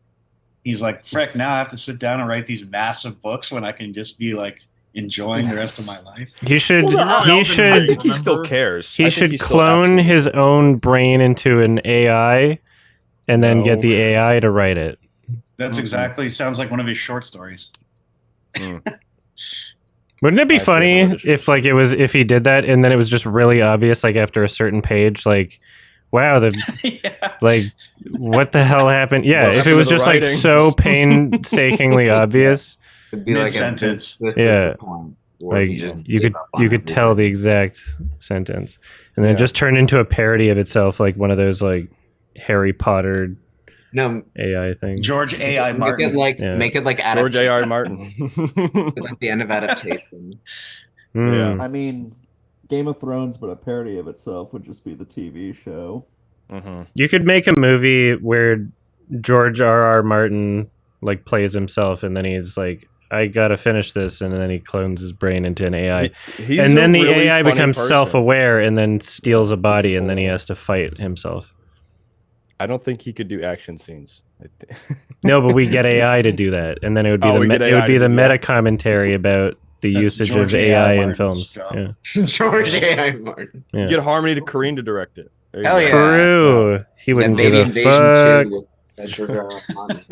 He's like, frick, now I have to sit down and write these massive books when I can just be like enjoying the rest of my life. He should. Well, he Elden should. Ring. I think he still Remember? cares. He I think should still clone absolutely- his own brain into an AI, and then get No. the AI to write it. That's Mhm. exactly sounds like one of his short stories. Wouldn't it be I see funny how it is. if he did that and then it was just really obvious, like after a certain page, like, wow, Yeah. like what the hell happened? Yeah, What if it happened was to the just like writing? so painstakingly obvious, It'd be like Mid-sentence. This Yeah. is the point where like he just you gave could up on you could tell the everything. exact sentence, and then Yeah. just turn into a parody of itself, like one of those like Harry Potter No, AI things. George A.I. make Martin. it like Yeah. make it like George adaptation. A.R. Martin. Like the end of adaptation. Mm. I mean, Game of Thrones, but a parody of itself would just be the TV show. Mhm. You could make a movie where George R.R. Martin like plays himself, and then he's like, "I gotta finish this," and then he clones his brain into an AI, He's and a then the really AI funny becomes person. self-aware, and then steals a body, and then he has to fight himself. I don't think he could do action scenes. No, but we get AI to do that, and then it would be Oh, we get AI to do meta that. commentary about the That's usage George of A.I. AI in Martin's films. job. Yeah. George A.I. Martin. Yeah. Get Harmony to Korine to direct it. There you Hell go. yeah. True. He And wouldn't give Baby a Invasion fuck. 2 with George A.I. Martin.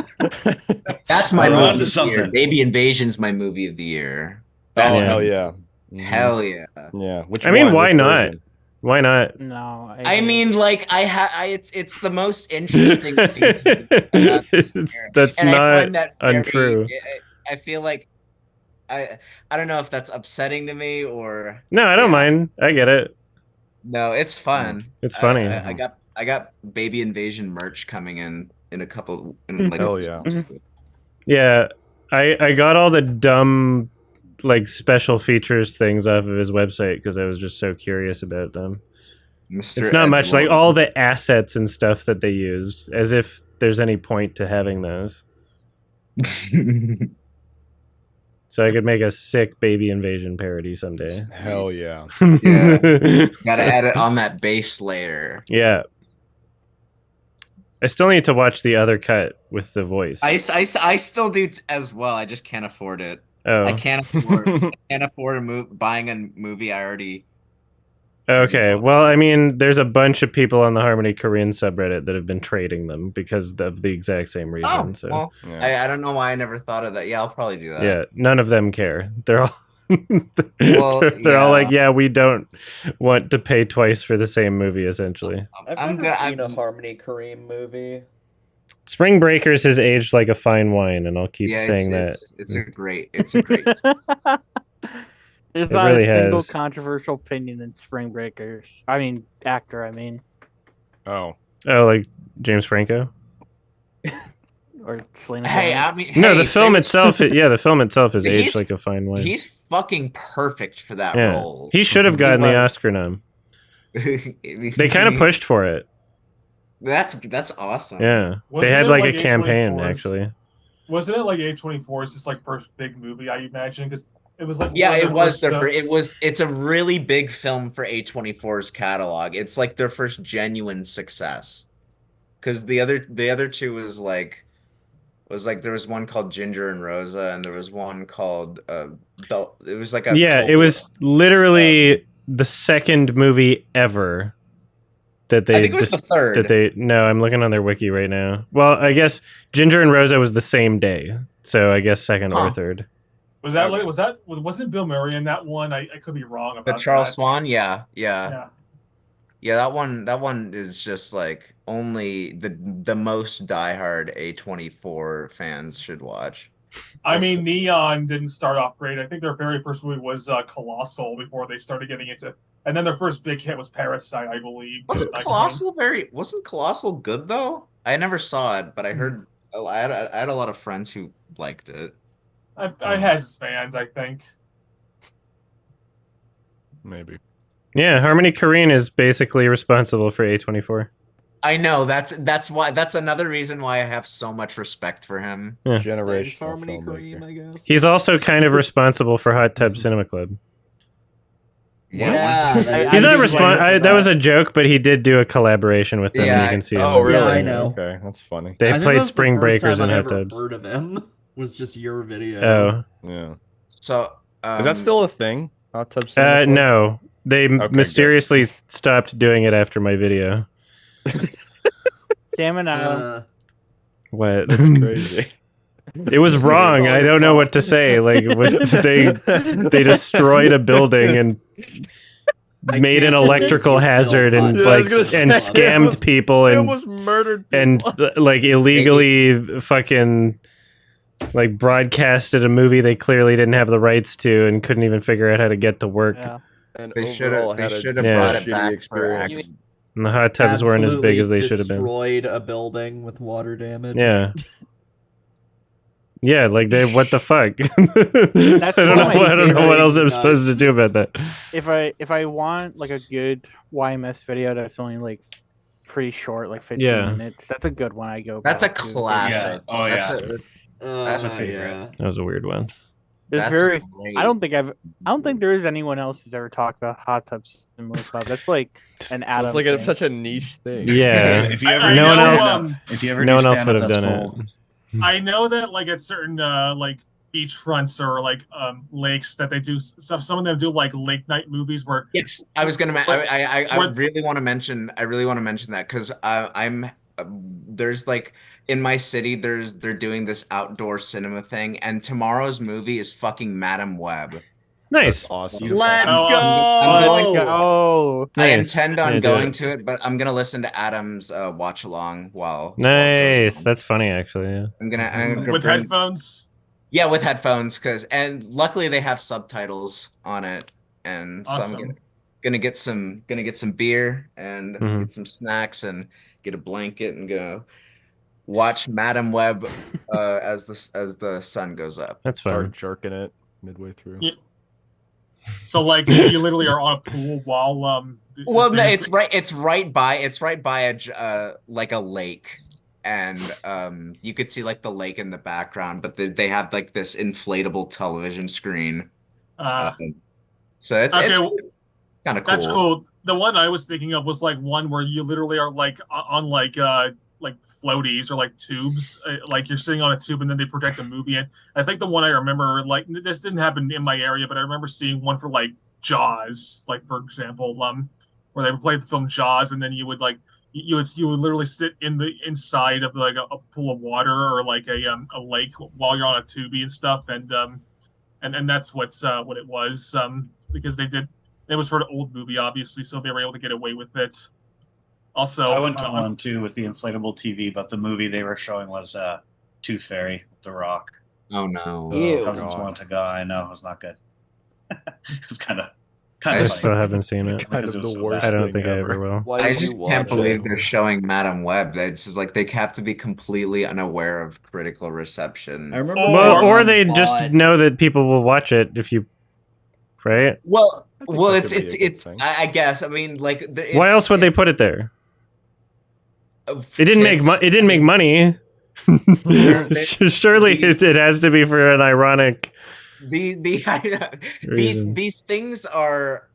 That's my We're movie on of to the year. something. Baby Invasion's my movie of the year. Oh That's hell my- yeah. Mhm. Hell yeah. Yeah. Which I mean, one? why Which not? version? Why not? No, I mean, like it's the most interesting thing to me about this year. That's And I not find that very, untrue. I feel like I don't know if that's upsetting to me or No, I don't yeah. mind. I get it. No, it's fun. It's funny. I got Baby Invasion merch coming in a couple in like Hell a yeah. Yeah, I got all the dumb like special features things off of his website because I was just so curious about them. Mr. It's not much, like Edgelord. all the assets and stuff that they used, as if there's any point to having those. So I could make a sick Baby Invasion parody someday. Hell yeah. Yeah. Gotta add it on that base layer. Yeah. I still need to watch the other cut with the voice. I still do as well. I just can't afford it. Oh, I can't afford buying a movie I already. okay. Well, I mean, there's a bunch of people on the Harmony Korean subreddit that have been trading them because of the exact same reason. Oh, So well, Yeah. I don't know why I never thought of that. Yeah, I'll probably do that. yeah, none of them care. They're all Well, they're all yeah. like, yeah, we don't want to pay twice for the same movie. Essentially, I've never seen a Harmony Kareem movie. Spring Breakers has aged like a fine wine, and I'll keep Yeah, saying that. it's a great. It's a great. There's It not really a single has. controversial opinion in Spring Breakers. I mean, actor. I mean, Oh. Oh, like James Franco? or Selena. Hey, Gomez. I mean, No, hey, the film say- itself. Yeah, the film itself has He's- aged like a fine wine. He's fucking perfect for that Yeah, role. he should have gotten the was. Oscar nom. They They kind of pushed for it. That's awesome. Yeah, Wasn't they had it like like a campaign A24's actually. Wasn't it like A24's just like first big movie? I imagine because it was like Yeah, one of it their was first, it's a really big film for A24's catalog. It's like their first genuine success. Cuz the other two was like there was one called Ginger and Rosa and there was one called it was like a Yeah, it was literally the second movie ever that they I think it was the third. that they no, I'm looking on their wiki right now. Well, I guess Ginger and Rosa was the same day, so I guess second or Huh. third. was that Okay. like wasn't Bill Murray in that one? I could be wrong about The Charles that. Swan, yeah. Yeah. Yeah, that one is just like only the most diehard A24 fans should watch. I mean, Neon didn't start off great. I think their very first movie was Colossal before they started getting into, and then their first big hit was Parasite, I believe. Wasn't Colossal good though? I never saw it, but I heard I had a lot of friends who liked it. I has his fans, I think. Maybe. Yeah, Harmony Korine is basically responsible for A24. I know that's why that's another reason why I have so much respect for him. Thanks, Generational Harmony filmmaker. Kareem, I guess. He's also kind of responsible for Hot Tub Cinema Club. Yeah, He's that not is respond. like- That was a joke, but he did do a collaboration with them. And Yeah. you can see Oh, him. really? Yeah, I know. Okay, that's funny. They I think played that's the Spring first Breakers time in I Hot ever Tubs. heard of him. Was just your video. Oh, Yeah. So Is that still a thing? Hot Tub Cinema Club? no. They good. mysteriously stopped doing it after my video. Damn it, Adam. What? That's crazy. It was wrong. I don't know what to say. Like they destroyed a building and made an electrical hazard and Yeah, I was gonna say, and it scammed was- people It and was murdered. and like illegally fucking like broadcasted a movie they clearly didn't have the rights to and couldn't even figure out how to get to work. Yeah. And They overall should have had a Yeah. brought it shitty back for experience. action. And the hot tubs weren't as big as they should have been. Destroyed a building with water damage. Yeah. Yeah, like they what the fuck? I one don't of my know. I don't know what else I'm favorite supposed to do about that. If I want like a good YMS video that's only like pretty short, like 15 Yeah. minutes, that's a good one. I go. That's a back to. classic. Yeah. Oh, That's yeah. a- That's my favorite. yeah. That was a weird one. There's That's very. great. I don't think there is anyone else who's ever talked about hot tubs in movie club. That's like an Adam. It's like thing. such a niche thing. Yeah. If you ever I do no one stand else- up, if you ever no do one else stand would up, have that's done gold. it. I know that like at certain like beachfronts or like lakes that they do stuff. Some of them do like late night movies where Yes, I was gonna. I Where- really want to mention. I really want to mention that because I'm there's like in my city they're doing this outdoor cinema thing, and tomorrow's movie is fucking Madam Web. Nice. That's awesome. Let's Oh, I'm going go! Oh, I Nice. intend on Yeah, do going it. to it, but I'm gonna listen to Adam's watch along while it Nice. goes on. That's funny, actually. Yeah. I'm gonna with bring, headphones. yeah, with headphones and luckily they have subtitles on it, and so Awesome. I'm gonna get some beer and Mhm. get some snacks and get a blanket and go watch Madam Web as the sun goes up. That's Start fun. jerking it midway through. Yeah. So like you literally are on a pool while Well, no, it's right by like a lake, and you could see like the lake in the background, but they have like this inflatable television screen. So it's okay, well, kind of cool. that's cool. The one I was thinking of was like one where you literally are like on like floaties or like tubes, like you're sitting on a tube and then they project a movie. And I think the one I remember, like this didn't happen in my area, but I remember seeing one for like Jaws, like for example, where they would play the film Jaws, and then you would like you would literally sit in the inside of like a pool of water or like a lake while you're on a tubey and stuff, and that's what it was, because it was for an old movie, obviously, so they were able to get away with it. Also, I went to one too with the inflatable TV, but the movie they were showing was Tooth Fairy with The Rock. Oh no! Ew. Cousins want to go. I know it was not good. It was kind of I funny. still haven't seen it. Kind Because of it was the so worst bad. I don't thing think I ever. ever will. Why I did just you watch can't believe it? they're showing Madam Web. It's just like they have to be completely unaware of critical reception. I remember. Or- Or my they mom just bought- know that people will watch it if you, right? Well, I think well, that it's could be a good it's. thing. I guess. I mean, like, Why else would they put it there? It didn't make it didn't make money. Surely it has to be for an ironic. Reason. These things are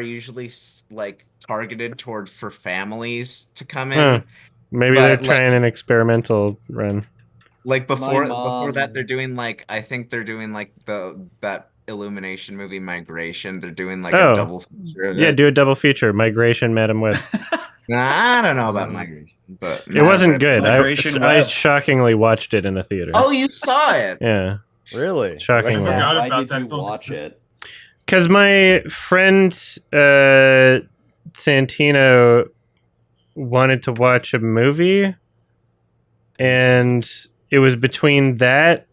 usually like targeted toward for families to come in. Huh. Maybe But, they're like- trying an experimental run. Like before mom- that, they're doing like I think they're doing like that Illumination movie Migration. They're doing like Oh. a double feature of Yeah, it. do a double feature. Migration, Madam Web. Nah, I don't know about Migration, but It wasn't good. Migration I Web. shockingly watched it in a theater. Oh, you saw it? Yeah. Really? Shocking. I forgot Why about did that. you watch it? Because my friend Santino wanted to watch a movie, and it was between that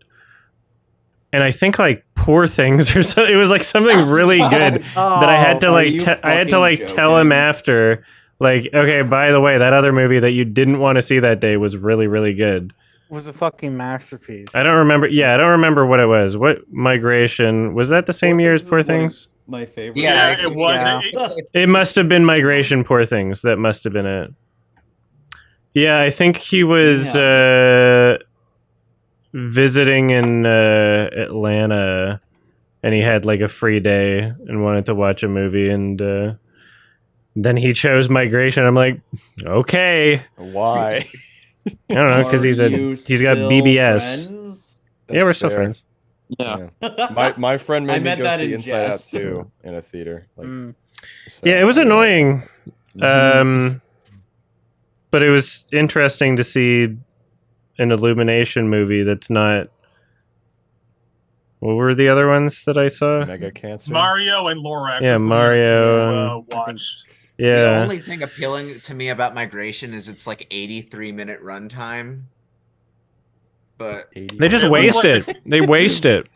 and I think like Poor Things or something. It was like something really good that I had to Are like you I had to like fucking tell him joking? after, like, okay, by the way, that other movie that you didn't want to see that day was really, really good. was a fucking masterpiece. I don't remember. Yeah, I don't remember what it was. What Migration was that? The same year as Poor Things? My favorite. Yeah, it was. Yeah. It must have been Migration, Poor Things. That must have been it. Yeah, I think he was visiting in Atlanta, and he had like a free day and wanted to watch a movie, and then he chose Migration. I'm like, okay, Why? I don't know, because Are he's you got still BBS. friends? Yeah, we're still fair. friends. Yeah. My friend I made me meant go that see in Inside Out jest. 2 in a theater. Like, Mm. so, Yeah, it was annoying. Mhm. But it was interesting to see an Illumination movie that's not. What were the other ones that I saw? Mega Cancer. Mario and Lorax. Yeah, was the Mario ones who, watched. The Yeah, only thing appealing to me about Migration is it's like 83-minute runtime. But 80. they just It waste looks it. They waste it.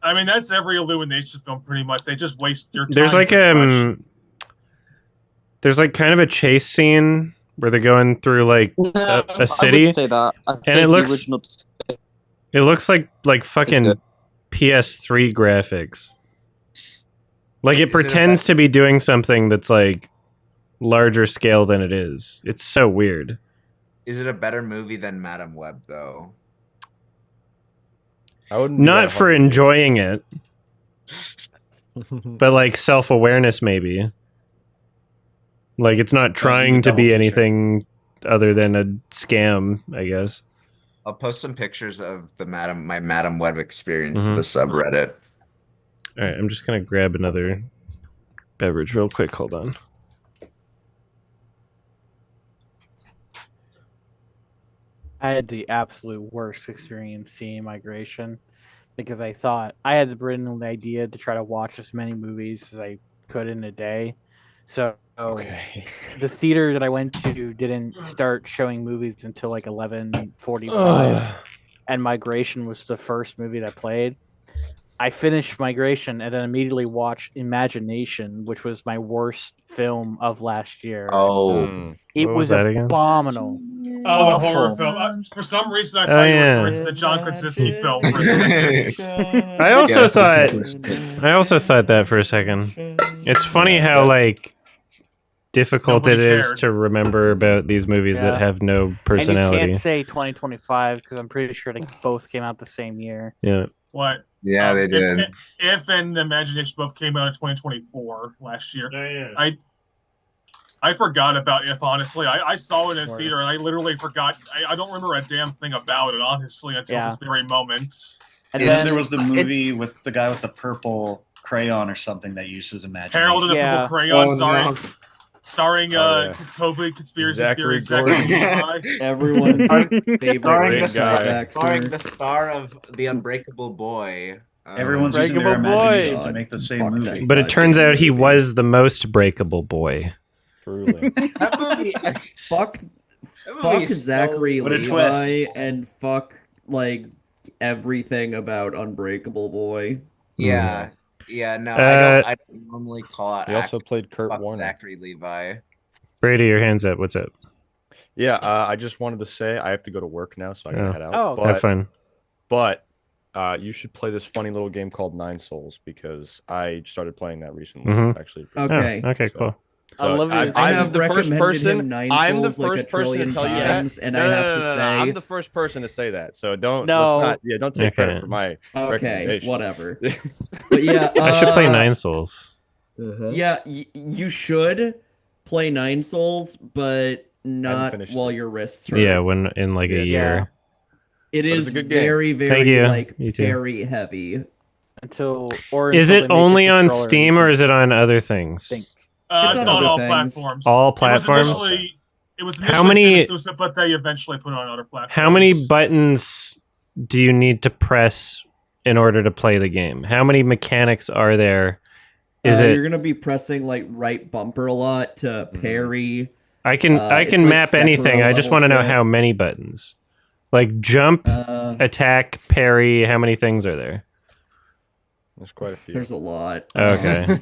I mean, that's every Illumination film, pretty much. They just waste your time. There's like pretty much. there's like kind of a chase scene where they're going through like No, a city, I would say that. I and take it the looks- original. it looks like fucking good. PS3 graphics. Like it Is it pretends to be doing something that's like larger scale than it is. It's so weird. is it a better movie than Madam Web though? I wouldn't do Not that for 100 enjoying it, but like self-awareness maybe. Like it's not trying to be anything other than a scam, I guess. I'll post some pictures of my Madam Web experience to Mhm. the subreddit. All right, I'm just gonna grab another beverage real quick. Hold on. I had the absolute worst experience seeing Migration because I thought I had the brilliant idea to try to watch as many movies as I could in a day. So Okay. the theater that I went to didn't start showing movies until like 11:45, and Migration was the first movie that played. I finished Migration and then immediately watched Imagination, which was my worst film of last year. Oh, It What was was that again? abominable. Oh, the horror Awful. film. For some reason, I Oh, thought you were yeah. referring to the John Krasinski film for a second. I also Yeah, thought I also thought that for a second. It's funny how like difficult Nobody it is cared. to remember about these movies that Yeah. have no And you personality. can't say 2025 because I'm pretty sure they both came out the same year. Yeah. What? yeah, they did. If and Imagination both came out in 2024 last year. I forgot about If, honestly. I saw it in theater and I literally forgot. I don't remember a damn thing about it, honestly, until this very moment. And And then there was the movie with the guy with the purple crayon or something that uses imagination. Harold and the Purple Crayon, starring COVID conspiracy Zachary theorist Gordon. Zachary Levi. Everyone's favorite Starring actor. the star of The Unbreakable Boy. Everyone's using their Unbreakable Boy. imagination to make the same movie. But it turns out he was the most breakable boy. Truly. That movie. Fuck that fuck movie's Zachary What a Levi twist. and fuck like everything about Unbreakable Boy. Yeah. Yeah, no, I don't normally call it. He also played Kurt fuck Warner. Zachary Levi. Brady, your hands up. What's up? Yeah, I just wanted to say I have to go to work now, so I gotta head out. Oh, Have fun. But you should play this funny little game called Nine Souls because I started playing that recently. Mhm. It's actually pretty Okay. Oh, okay, cool. Oblivious. I I'm have the first recommended person. him Nine I'm the Souls like a first person to trillion tell you times, that. and No, I no, have no, to no, no. say, I'm the first person to say that. So don't. No. Let's not, don't take credit for my okay, recommendation. whatever. But yeah, I should play Nine Souls. Yeah, you should play Nine Souls, but not finished while it. your wrists hurt. Yeah, when in like a year. It But is it's a good game. very, Thank very you. like You too. very heavy. until Is until they it make the only on controller Steam or is it on other things? Think. It's It's on on other all things. platforms. All platforms? It was How initially many- exclusive, but they eventually put it on other platforms. How many buttons do you need to press in order to play the game? How many mechanics are there? Is You're it? gonna be pressing like right bumper a lot to parry. I can it's can like map anything. I just Sekiro want to know level how many buttons. Like jump, attack, parry. How many things are there? There's quite a few. There's a lot. Okay.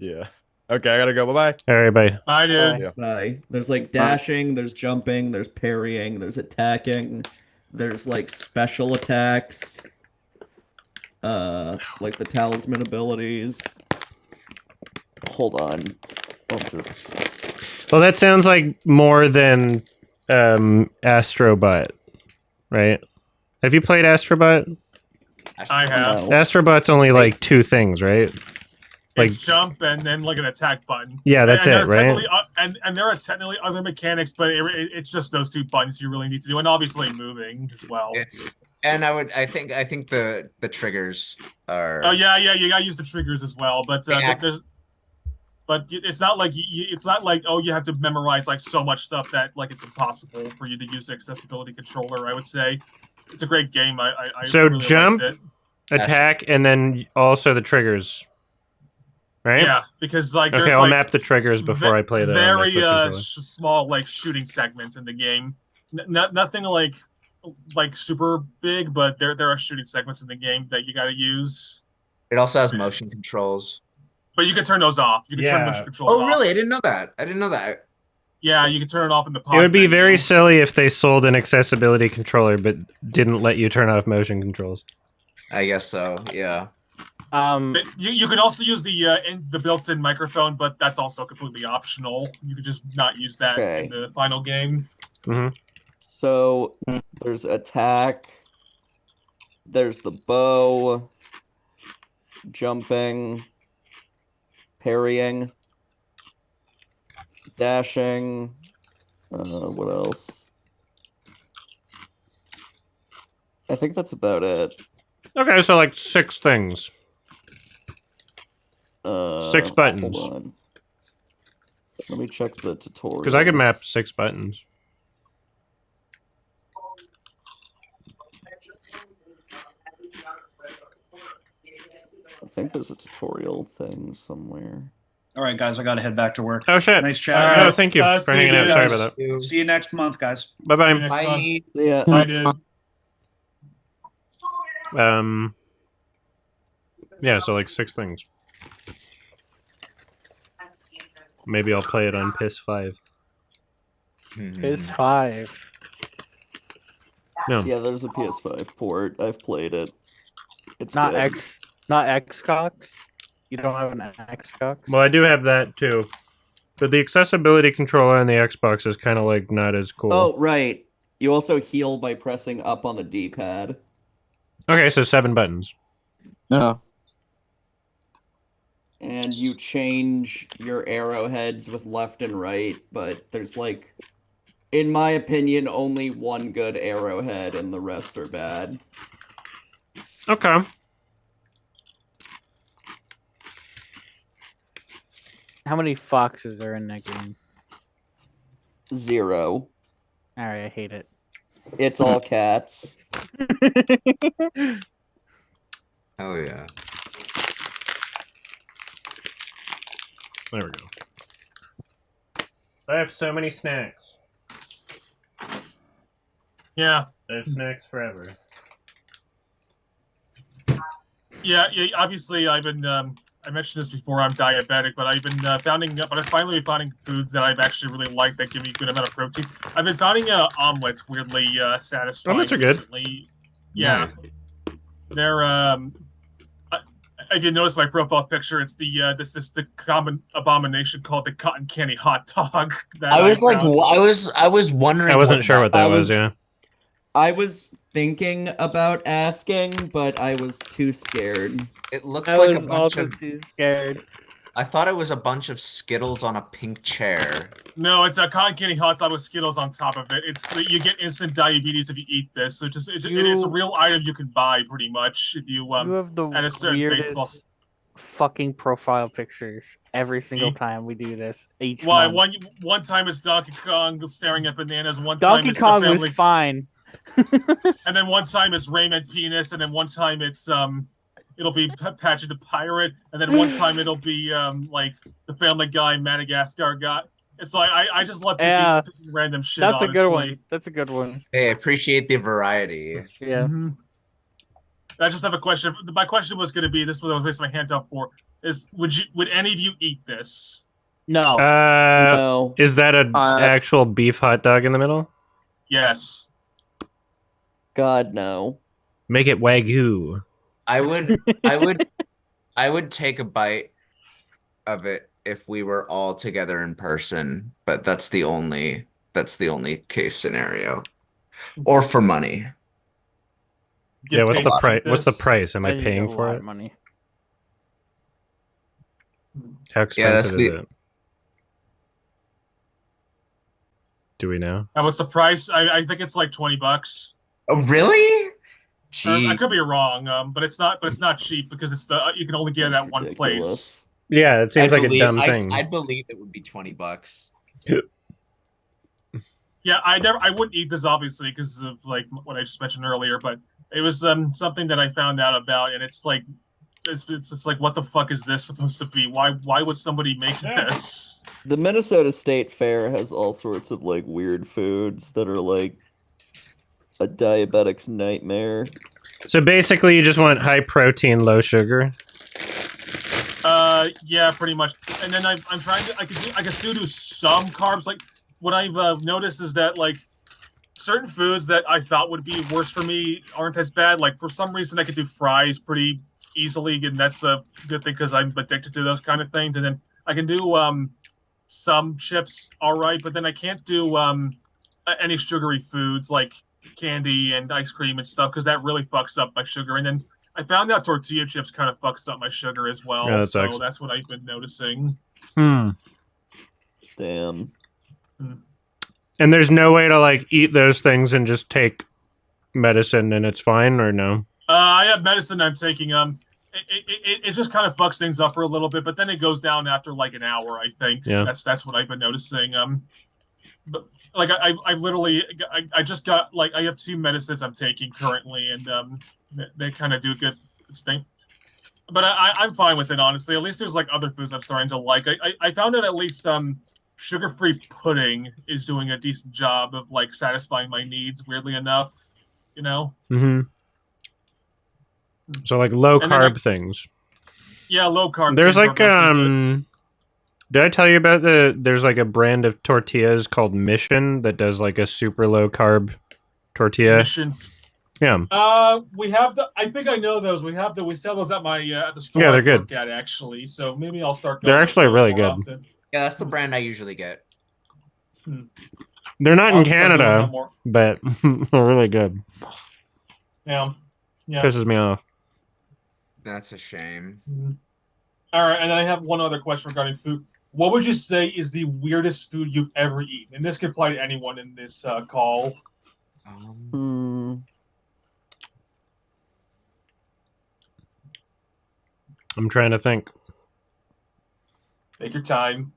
Yeah. Okay, I gotta go. Bye bye. All right, bye. I did. Yeah. Bye. There's like dashing, there's jumping, there's parrying, there's attacking, there's like special attacks, like the talisman abilities. Hold on. I'll just... Well, that sounds like more than Astrobot, right? Have you played Astrobot? I have. No. Astrobot's only like two things, right? Like It's jump and then like an attack button. Yeah, that's and it, right? And there are technically other mechanics, but it's just those two buttons you really need to do, and obviously moving as well. I think the triggers are. Oh yeah, you gotta use the triggers as well, but it's not like it's not like you have to memorize like so much stuff that like it's impossible for you to use the accessibility controller. I would say it's a great game. I so really jump, liked it. attack, and then also the triggers. Right? Yeah, because like okay, there's, I'll like, map the triggers before I play the very small like shooting segments in the game. Nothing like super big, but there are shooting segments in the game that you got to use. It also has motion controls, but you can turn those off. You can turn motion controls off. Oh, really? I didn't know that. Yeah, you can turn it off in the pause. It would be menu. very silly if they sold an accessibility controller but didn't let you turn off motion controls. I guess so. Yeah. But you can also use the built-in microphone, but that's also completely optional. You could just not use that in the final game. Mm-hmm. So there's attack, There's the bow, jumping, parrying, dashing. What else? I think that's about it. Okay, so like 6 things. 6 buttons. Hold on. Let me check the tutorial. Because I can map 6 buttons. I think there's a tutorial thing somewhere. All right, guys, I got to head back to work. Oh shit! Nice chat. All right. No, thank you for See hanging you out. Sorry guys. about that. See you next month, guys. Bye bye. Next Bye. month. Yeah. I did. Yeah, so like 6 things. Maybe I'll play it on PS5. PS5. No. Yeah, there's a PS5 port. I've played it. It's Not good. not Xbox. You don't have an Xbox. Well, I do have that too. But the accessibility controller on the Xbox is kind of like not as cool. Oh, right. You also heal by pressing up on the D-pad. Okay, so 7 buttons. No. And you change your arrowheads with left and right, but there's like, in my opinion, only one good arrowhead and the rest are bad. Okay. How many foxes are in that game? 0. Alright, I hate it. It's all cats. Hell yeah. There we go. I have so many snacks. Yeah. I have snacks forever. Yeah. Obviously, I've been. I mentioned this before. I'm diabetic, but I've been finding. But I finally been finding foods that I've actually really liked that give me a good amount of protein. I've been finding omelets weirdly satisfying. Omelets are good. Recently. Yeah. They're. I did notice my profile picture. It's the this is the common abomination called the cotton candy hot dog. That I was like, found. I was wondering. I wasn't what sure what that was, was- yeah. I was thinking about asking, but I was too scared. It looked I like was a bunch also of. too scared. I thought it was a bunch of Skittles on a pink chair. No, it's a cotton candy hot dog with Skittles on top of it. It's you get instant diabetes if you eat this. So it's a real item you can buy pretty much if you You have the at a certain weirdest baseball. fucking profile pictures every single Me? time we do this. Each Why month. one time it's Donkey Kong staring at bananas. One time Donkey it's Kong the family, was fine. and then one time it's Raymond Penis, and then one time it's it'll be Patchy the Pirate, and then one time it'll be like the Family Guy Madagascar guy. It's like I just love Yeah. picking random shit. That's a good honestly. one. That's a good one. Hey, I appreciate the variety. Yeah. Mhm. I just have a question. My question was going to be this: is what I was raising my hand up for is would any of you eat this? No. No. Is that an actual beef hot dog in the middle? Yes. God, no. Make it Wagyu. I would take a bite of it if we were all together in person, but that's the only case scenario. Or for money. Yeah, what's paid the to eat price? What's the this? price? Am I didn't paying get a for lot it? of money. How expensive the- is it? Do we know? And what's the price? I think it's like $20. Oh, really? Or Gee. I could be wrong, but it's not. But it's not cheap because it's you can only get it That's at one place. ridiculous. Yeah, it seems like a dumb I thing. believe it would be $20. Yeah, I wouldn't eat this obviously because of like what I just mentioned earlier, but it was something that I found out about, and it's like it's like what the fuck is this supposed to be? Why would somebody make this? The Minnesota State Fair has all sorts of like weird foods that are like a diabetic's nightmare. So basically, you just want high protein, low sugar. Yeah, pretty much. And then I'm trying to I can still do some carbs. Like what I've noticed is that like certain foods that I thought would be worse for me aren't as bad. Like for some reason I could do fries pretty easily, and that's a good thing because I'm addicted to those kind of things. And then I can do some chips all right, but then I can't do any sugary foods like candy and ice cream and stuff because that really fucks up my sugar. And then I found out tortilla chips kind of fucks up my sugar as well. Yeah, that so sucks. that's what I've been noticing. Damn. And there's no way to like eat those things and just take medicine and it's fine, or no? I have medicine I'm taking. It just kind of fucks things up for a little bit, but then it goes down after like an hour. I think. Yeah. That's what I've been noticing. But like I literally I just got like I have 2 medicines I'm taking currently, and they kind of do a good thing. But I'm fine with it, honestly. At least there's like other foods I'm starting to like. I found out at least sugar-free pudding is doing a decent job of like satisfying my needs. Weirdly enough, you know. Mm-hmm. So like low carb things. Yeah, low carb. There's things like are mostly good. Did I tell you about there's like a brand of tortillas called Mission that does like a super low carb tortilla. Mission. Yeah. We have I think I know those. We sell those at my at the store. Yeah, they're I good. work at actually. So maybe I'll start. They're actually really more good. often. Yeah, that's the brand I usually get. They're not I'll in start doing Canada, that more. but they're really good. Yeah. Pisses me off. That's a shame. All right, and then I have one other question regarding food. What would you say is the weirdest food you've ever eaten? And this could apply to anyone in this call. I'm trying to think. Take your time.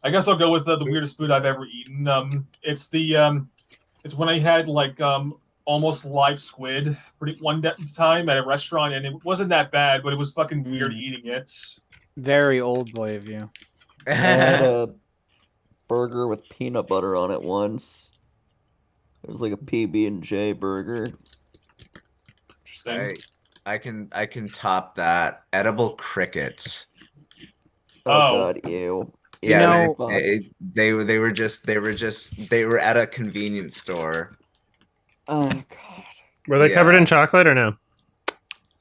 I guess I'll go with the weirdest food I've ever eaten. It's when I had like almost live squid one time at a restaurant, and it wasn't that bad, but it was fucking weird eating it. Very old boy of you. I had a burger with peanut butter on it once. It was like a PB&J burger. Interesting. I can top that. Edible crickets. Oh god, ew. Yeah, You know- they were at a convenience store. Oh god. Were they covered in chocolate or no?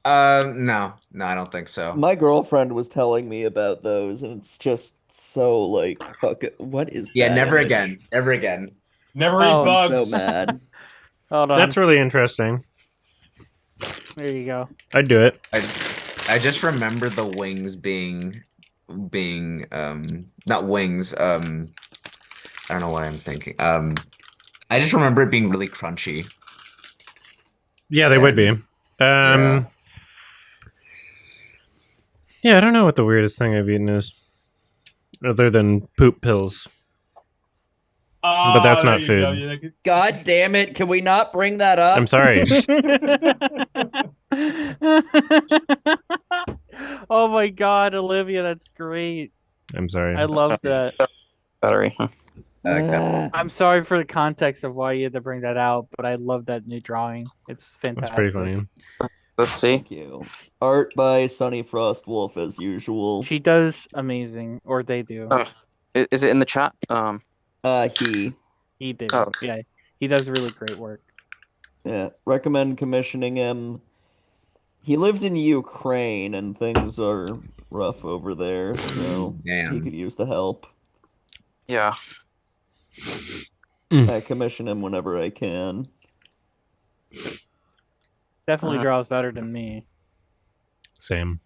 No, I don't think so. My girlfriend was telling me about those, and it's just so like, fuck it. What is Yeah, that? never again. Never again. Never eat Oh, I'm bugs. So mad. Hold on. That's really interesting. There you go. I'd do it. I just remember the wings being not wings, I don't know what I'm thinking. I just remember it being really crunchy. Yeah, they would be. Yeah. Yeah, I don't know what the weirdest thing I've eaten is, other than poop pills. But that's there not you food. go. Yeah, God damn it! Can we not bring that up? I'm sorry. Oh my god, Olivia, that's great. I'm sorry. I love that. Battery. I'm sorry for the context of why you had to bring that out, but I love that new drawing. It's fantastic. That's pretty funny. Let's see. Thank you. Art by Sunny Frost Wolf as usual. She does amazing, or they do. Oh. Is it in the chat? He did. Oh. Yeah, he does really great work. Yeah, recommend commissioning him. He lives in Ukraine, and things are rough over there, so Damn. he could use the help. Yeah. I commission him whenever I can. Definitely draws better than me. Same.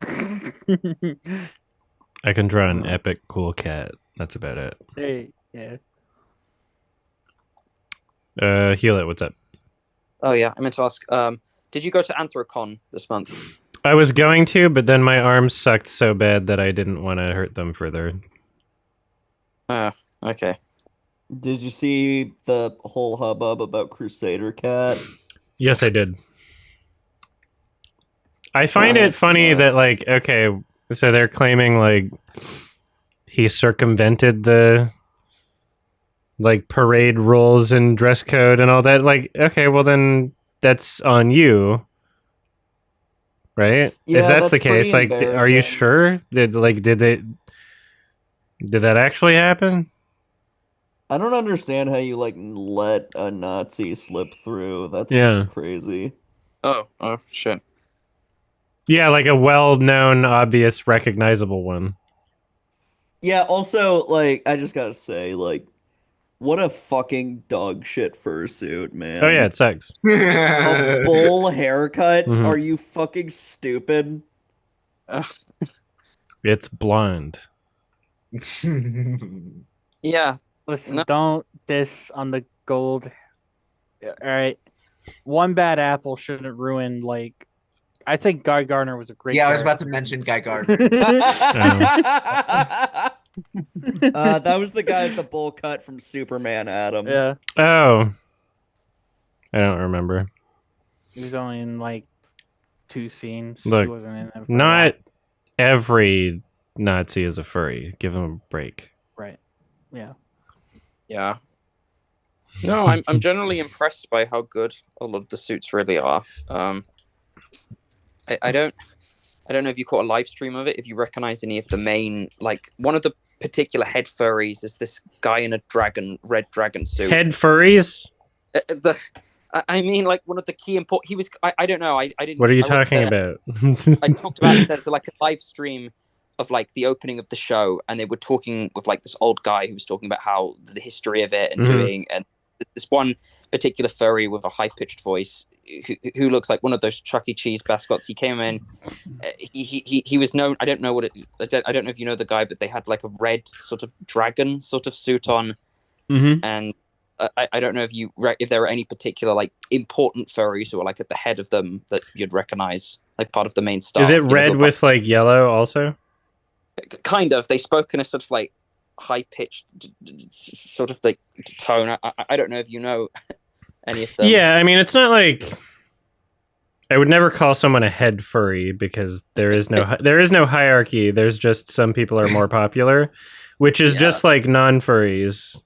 I can draw an epic cool cat. That's about it. Hey, yeah. Heal it. What's up? Oh yeah, I meant to ask. Did you go to Anthrocon this month? I was going to, but then my arms sucked so bad that I didn't want to hurt them further. Okay. Did you see the whole hubbub about Crusader Cat? Yes, I did. I find it That's funny that, nuts. like, okay, so they're claiming, like, he circumvented the, like, parade rules and dress code and all that. Like, okay, well, then that's on you, right? Yeah, if that's the pretty case, like, are you embarrassing. sure? Did that actually happen? I don't understand how you, like, let a Nazi slip through. That's Yeah. crazy. Oh shit. Yeah, like a well-known, obvious, recognizable one. Yeah, also, like, I just gotta say, like, What a fucking dog shit fursuit, man. Oh yeah, it sucks. A bull haircut? Mhm. Are you fucking stupid? It's blonde. Yeah. Listen, No. don't diss on the gold. All right, one bad apple shouldn't ruin like. I think Guy Gardner was a great. Yeah, I was about to character. mention Guy Gardner. That was the guy with the bowl cut from Superman, Adam. Yeah, Oh, I don't remember. he was only in like 2 scenes. Look, he wasn't in it for a Not lot. every Nazi is a furry. Give him a break. Right. Yeah. Yeah. No, I'm generally impressed by how good a lot of the suits really are. I don't know if you caught a live stream of it, if you recognize any of the main, like one of the particular head furries is this guy in a red dragon suit. Head furries? I mean, like one of the key important. He was. I don't know. I didn't. What are you I wasn't talking there. about? I talked about it. There's like a live stream of like the opening of the show, and they were talking with like this old guy who was talking about how the history of it and doing, and this one particular furry with a high pitched voice who looks like one of those Chuck E. Cheese mascots. He came in. He was known. I don't know what it. I don't know if you know the guy, but they had like a red sort of dragon sort of suit on, and I don't know if there are any particular like important furries who are like at the head of them that you'd recognize, like part of the main staff. Is it red with like yellow also? Kind of. They spoke in a sort of like high pitched sort of like tone. I don't know if you know any of them. Yeah, I mean, it's not like I would never call someone a head furry because there is no hierarchy. There's just some people are more popular, which is just like non-furries,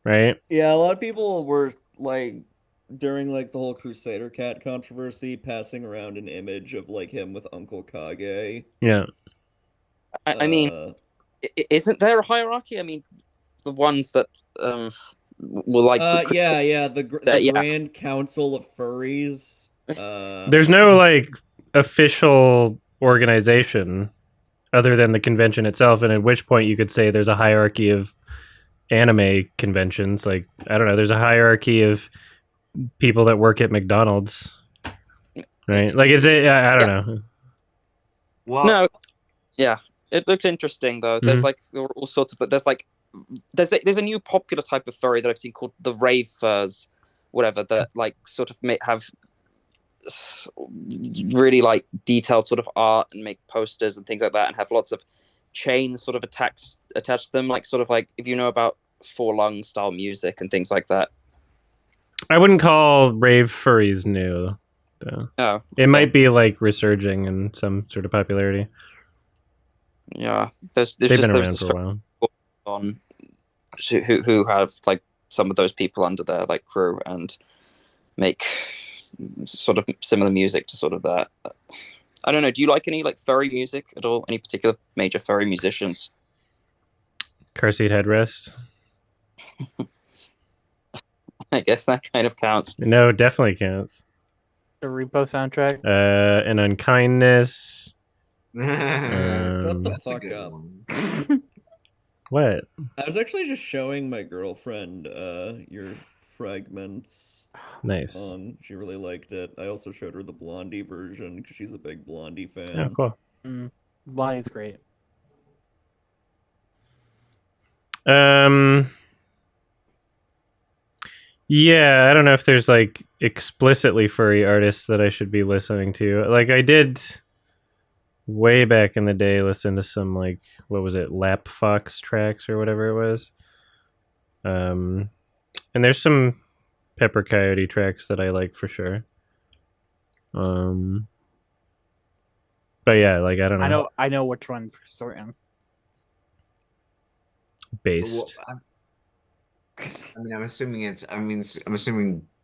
right? Yeah, a lot of people were like during like the whole Crusader Cat controversy passing around an image of like him with Uncle Kage. Yeah. I mean, isn't there a hierarchy? I mean, the ones that were like the Grand Council of Furries. There's no like official organization other than the convention itself, and at which point you could say there's a hierarchy of anime conventions. Like, I don't know, there's a hierarchy of people that work at McDonald's, right? Like, I don't know. Well, no, yeah, it looks interesting though. There's like there are all sorts of, but there's a new popular type of furry that I've seen called the rave furs, whatever, that like sort of have really like detailed sort of art and make posters and things like that, and have lots of chains sort of attached to them, like sort of like if you know about Four Lung style music and things like that. I wouldn't call rave furries new, though. Oh, it might be like resurging in some sort of popularity. Yeah, they've been around for a while. On who have like some of those people under their like crew and make sort of similar music to sort of that. I don't know. Do you like any like furry music at all? Any particular major furry musicians? Car seat headrest. I guess that kind of counts. No, it definitely counts. The Repo soundtrack. An Unkindness. Shut the fuck up. What? I was actually just showing my girlfriend your fragments. Nice. She really liked it. I also showed her the Blondie version because she's a big Blondie fan. Oh, cool. Blondie's great. Yeah, I don't know if there's like explicitly furry artists that I should be listening to. Like I did way back in the day listen to some like, what was it, Lap Fox tracks or whatever it was. And there's some Pepper Coyote tracks that I like for sure. But yeah, like I don't know. I know which one for certain. Based. Well, I'm assuming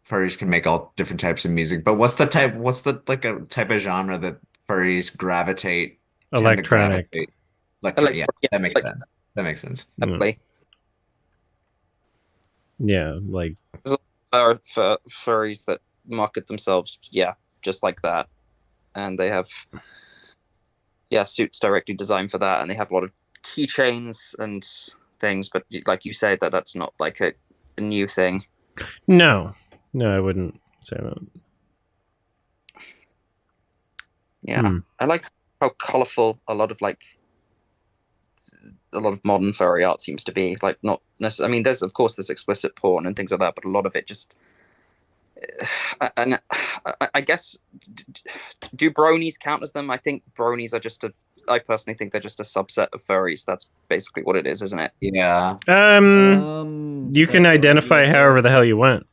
furries can make all different types of music, but what's the type of genre that furries gravitate? Electronic. Yeah, that makes sense. That makes sense. Definitely. Yeah, like there are furries that market themselves, just like that, and they have suits directly designed for that, and they have a lot of keychains and things. But like you said, that's not like a new thing. No, I wouldn't say that. Yeah, I like how colorful a lot of modern furry art seems to be. Like, not necessarily. I mean, there's explicit porn and things like that, but a lot of it just. And I guess, do bronies count as them? I think bronies are just I personally think they're just a subset of furries. That's basically what it is, isn't it? Yeah. You can identify however the hell you want.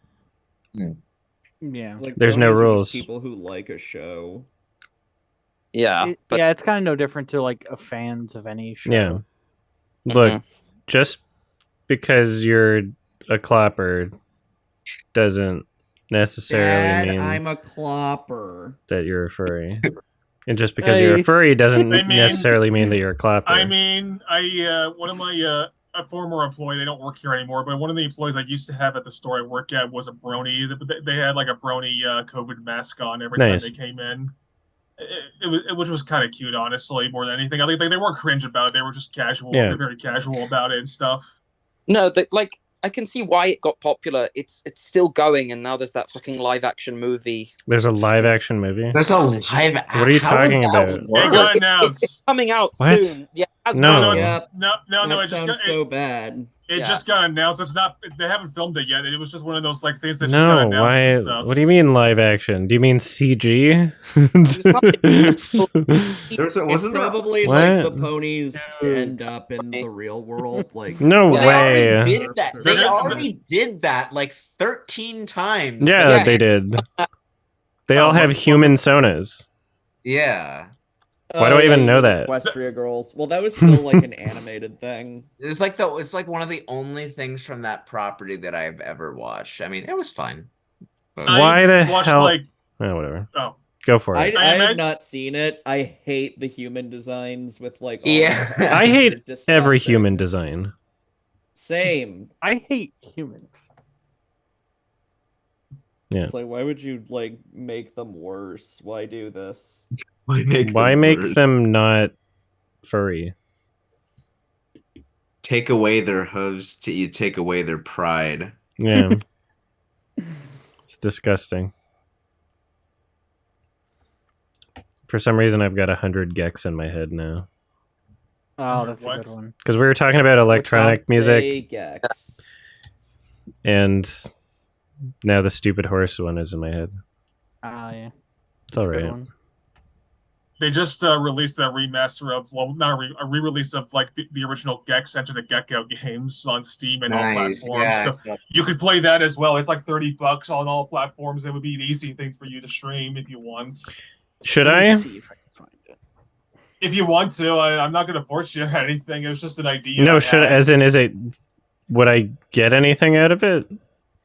Yeah. Like, There's no bronies are just rules. people who like a show. Yeah, Yeah, it's kind of no different to like fans of any show. Yeah. Look, just because you're a clopper doesn't necessarily mean I'm a clopper. that you're a furry. And just because you're a furry doesn't necessarily mean that you're a clopper. I mean, one of my a former employee, they don't work here anymore, but one of the employees I used to have at the store I work at was a brony. They had like a brony COVID mask on every time they came in. Which was kind of cute, honestly, more than anything. I think they weren't cringe about it. They were just casual. Yeah. They're very casual about it and stuff. No, I can see why it got popular. It's still going, and now there's that fucking live action movie. There's a live action movie? There's a live. What are you talking about? It got announced. It's coming out What? soon. Yeah. No. That It just sounds so bad. It just got announced. It's not. They haven't filmed it yet. It was just one of those things that just got No, announced why? and stuff. What do you mean live action? Do you mean CG? Wasn't probably What? like the ponies end up in the real world. Like, No Well, way. They already did that. They already did that like 13 times. Yeah, they did. They all have human sonas. Yeah. Why do I even know that? Equestria Girls. Well, that was still like an animated thing. It's like one of the only things from that property that I've ever watched. I mean, it was fun. But Why the watched, hell? like- Oh, whatever. Oh. Go for it. I have not seen it. I hate the human designs with like. All Yeah. the I hate disgusting. every human design. Same. I hate humans. Yeah. It's like, why would you like make them worse? Why do this? Why make them not furry? Take away their hooves, you take away their pride. Yeah. It's disgusting. For some reason, I've got 100 gex in my head now. Oh, that's What? a good one. Because we were talking about electronic music, Big X. and now the stupid horse one is in my head. Yeah. It's all Good right. one. They just released a remaster of, well, not a re-release of like the original Gex Enter the Gecko games on Steam and all Nice. platforms. Yeah. So you could play that as well. It's like $30 on all platforms. It would be an easy thing for you to stream if you want. Should Let me I? see if I can find it. If you want to, I'm not going to force you or anything. It was just an idea. No, I should had. as in is it? Would I get anything out of it?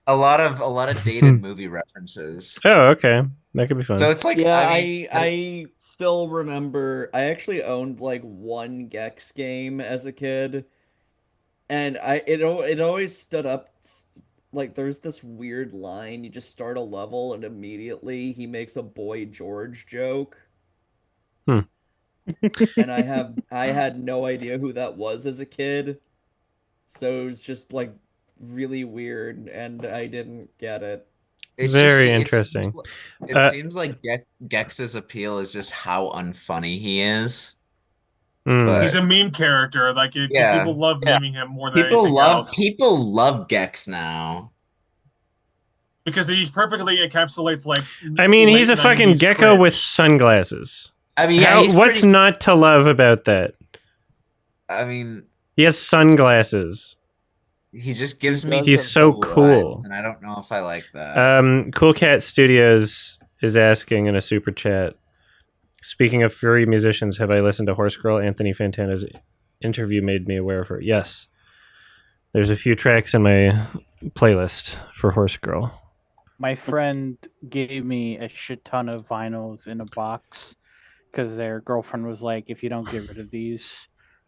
A lot of dated movie references. Oh, okay, that could be fun. So it's like, Yeah, I mean, I still remember. I actually owned like one Gex game as a kid, and it always stood up. Like, there's this weird line. You just start a level, and immediately he makes a Boy George joke. And I had no idea who that was as a kid, so it was just like really weird, and I didn't get it. it's Very just- interesting. It seems like Gex's appeal is just how unfunny he is. Mm. But He's a meme character. Like Yeah. people love Yeah. memeing him more than anything else. people love Gex now. Because he perfectly encapsulates like. I mean, he's a late fucking 90s gecko cringe. with sunglasses. I mean, yeah, What's not to love about that? I mean, He has sunglasses. he just gives me. He's so cool cool. vibes, and I don't know if I like that. Cool Cat Studios is asking in a super chat. Speaking of furry musicians, have I listened to Horse Girl? Anthony Fantana's interview made me aware of her. Yes. There's a few tracks in my playlist for Horse Girl. My friend gave me a shit ton of vinyls in a box because their girlfriend was like, if you don't get rid of these,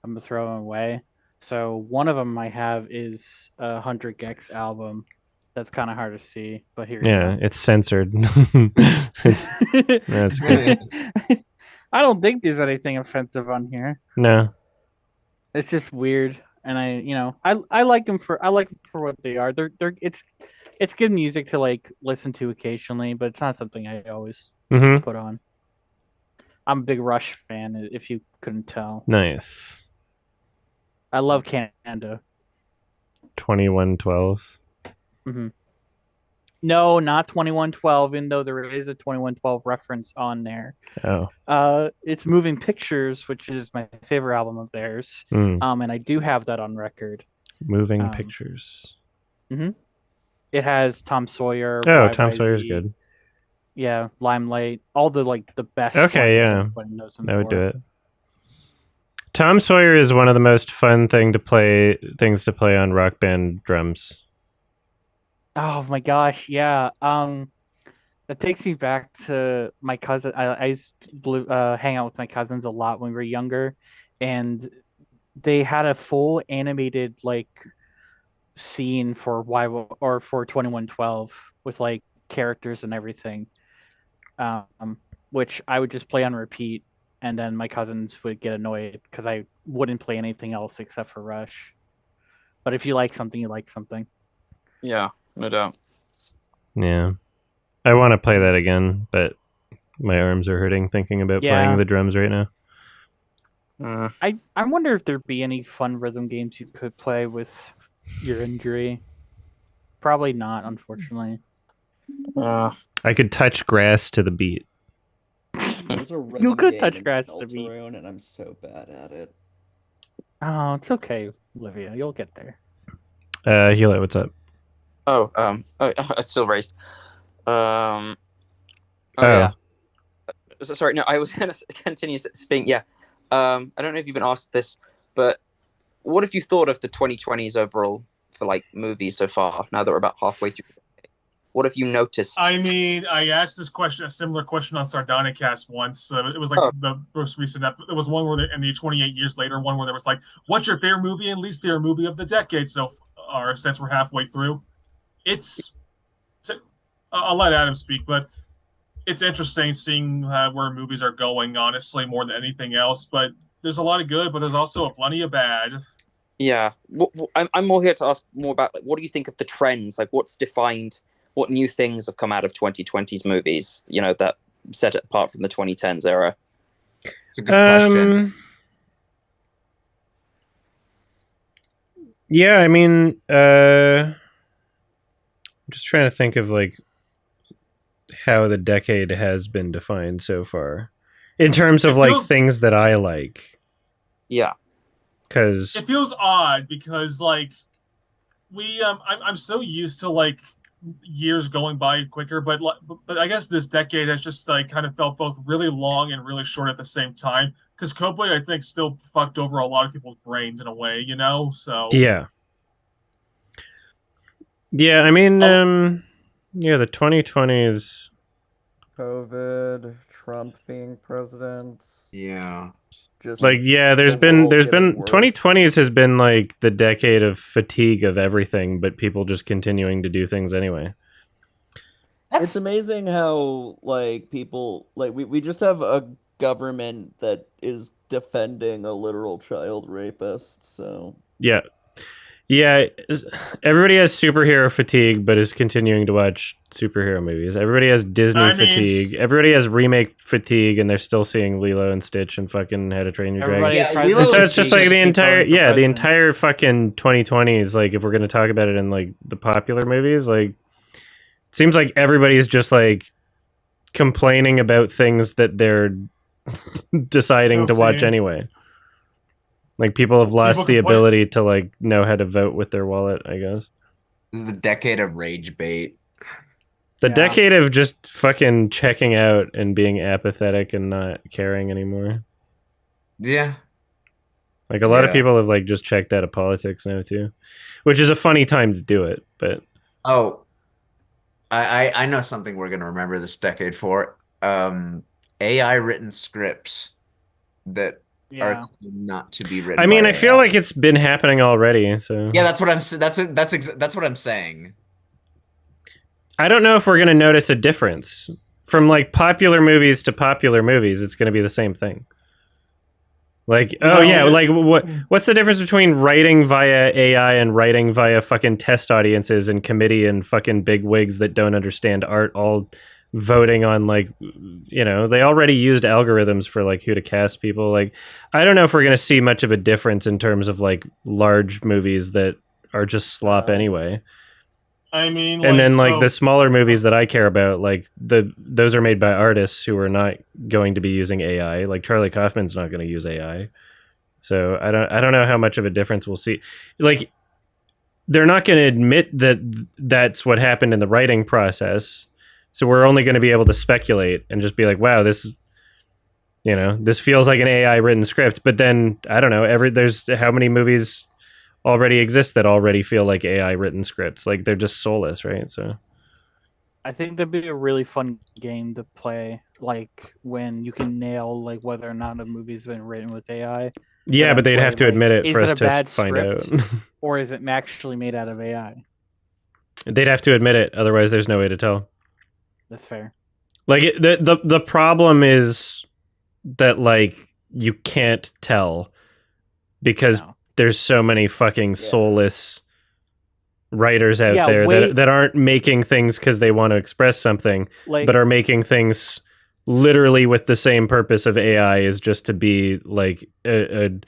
I'm going to throw them away. So one of them I have is a 100 Gex album. That's kind of hard to see, but here you Yeah, go. it's censored. That's good. I don't think there's anything offensive on here. No. It's just weird. and I like them for what they are. It's good music to like listen to occasionally, but it's not something I always put on. I'm a big Rush fan, if you couldn't tell. Nice. I love Canada. 2112. No, not 2112, even though there is a 2112 reference on there. Oh. It's Moving Pictures, which is my favorite album of theirs. And I do have that on record. Moving Pictures. It has Tom Sawyer. Oh, Tom Sawyer's good. Yeah, Limelight, all the best. Okay, yeah, that would do it. Tom Sawyer is one of the most fun things to play on Rock Band drums. Oh my gosh, yeah. That takes me back to my cousin. I used to hang out with my cousins a lot when we were younger, and they had a full animated scene for for 2112 with characters and everything, which I would just play on repeat, and then my cousins would get annoyed because I wouldn't play anything else except for Rush. But if you like something, you like something. Yeah, no doubt. Yeah. I want to play that again, but my arms are hurting thinking about playing the drums right now. I wonder if there'd be any fun rhythm games you could play with your injury. Probably not, unfortunately. I could touch grass to the beat. You could touch grass to the beat. And I'm so bad at it. Oh, it's okay, Olivia. You'll get there. Hilo, what's up? It's still raised. Yeah. Sorry, no, I was going to continue speaking. Yeah. I don't know if you've been asked this, but what have you thought of the 2020s overall for movies so far? Now that we're about halfway through, what have you noticed? I mean, I asked a similar question on Sardonicast once. It was the most recent. It was one where, in the 28 years later, one where there was "What's your favorite movie and least favorite movie of the decade?" So, since we're halfway through, I'll let Adam speak, but it's interesting seeing where movies are going, honestly, more than anything else. But there's a lot of good, but there's also plenty of bad. Yeah. I'm more here to ask more about, what do you think of the trends? What's defined, what new things have come out of 2020's movies, that set it apart from the 2010s era? It's a good question. Yeah, I mean, I'm just trying to think of how the decade has been defined so far in terms of things that I like. Yeah. Because it feels odd because I'm so used to years going by quicker, but I guess this decade has just kind of felt both really long and really short at the same time, because COVID, I think, still fucked over a lot of people's brains in a way, so yeah, I mean, the 2020s, COVID, Trump being president, just there's been 2020s has been the decade of fatigue of everything, but people just continuing to do things anyway. It's amazing how people we just have a government that is defending a literal child rapist. So yeah, everybody has superhero fatigue, but is continuing to watch superhero movies. Everybody has Disney fatigue. Everybody has remake fatigue, and they're still seeing Lilo and Stitch and fucking How to Train Your Dragon. And so it's just the entire fucking 2020s. If we're gonna talk about it in the popular movies, it seems like everybody's just complaining about things that they're deciding to watch anyway. People have lost the ability to know how to vote with their wallet, I guess. This is the decade of rage bait. The decade of just fucking checking out and being apathetic and not caring anymore. Yeah. A lot of people have just checked out of politics now too, which is a funny time to do it, but I know something we're gonna remember this decade for. AI written scripts that are not to be written. I mean, I feel like it's been happening already. So yeah, that's what I'm. That's what I'm saying. I don't know if we're gonna notice a difference from popular movies to popular movies. It's gonna be the same thing. Like, You oh know, yeah, like what's the difference between writing via AI and writing via fucking test audiences and committee and fucking big wigs that don't understand art all voting on, like, you know, they already used algorithms for like who to cast people. Like, I don't know if we're going to see much of a difference in terms of like large movies that are just slop anyway. I mean, And like, then like so- the smaller movies that I care about, like those are made by artists who are not going to be using AI. Like Charlie Kaufman's not going to use AI. So I don't know how much of a difference we'll see. Like, they're not going to admit that that's what happened in the writing process. So we're only going to be able to speculate and just be like, wow, this, you know, this feels like an AI written script. But then I don't know, there's how many movies already exist that already feel like AI written scripts. Like, they're just soulless, right? So I think that'd be a really fun game to play, like when you can nail like whether or not a movie's been written with AI. yeah, but they'd have to admit it is for it us a to bad find out. script, or is it actually made out of AI? They'd have to admit it, otherwise there's no way to tell. That's fair. Like, the problem is that like you can't tell because there's so many fucking soulless writers out there that aren't making things because they want to express something, but are making things literally with the same purpose of AI, is just to be like an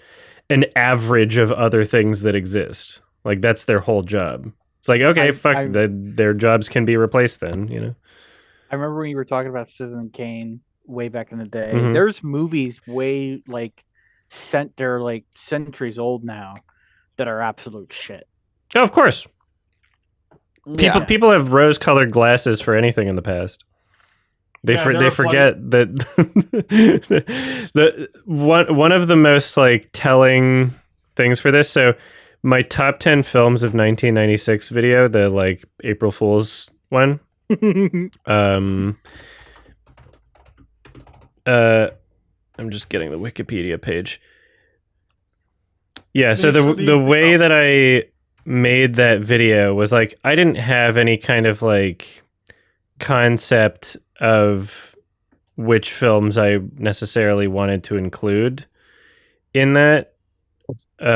average of other things that exist. Like, that's their whole job. It's like, okay, their jobs can be replaced then, you know? I remember when you were talking about Citizen Kane way back in the day. Mhm. There's movies way like they're like centuries old now that are absolute shit. Oh, of course. People have rose-colored glasses for anything in the past. They forget that the one of the most like telling things for this. So my top 10 films of 1996 video, the like April Fool's one. I'm just getting the Wikipedia page. Yeah, so the way that I made that video was like, I didn't have any kind of like concept of which films I necessarily wanted to include in that. But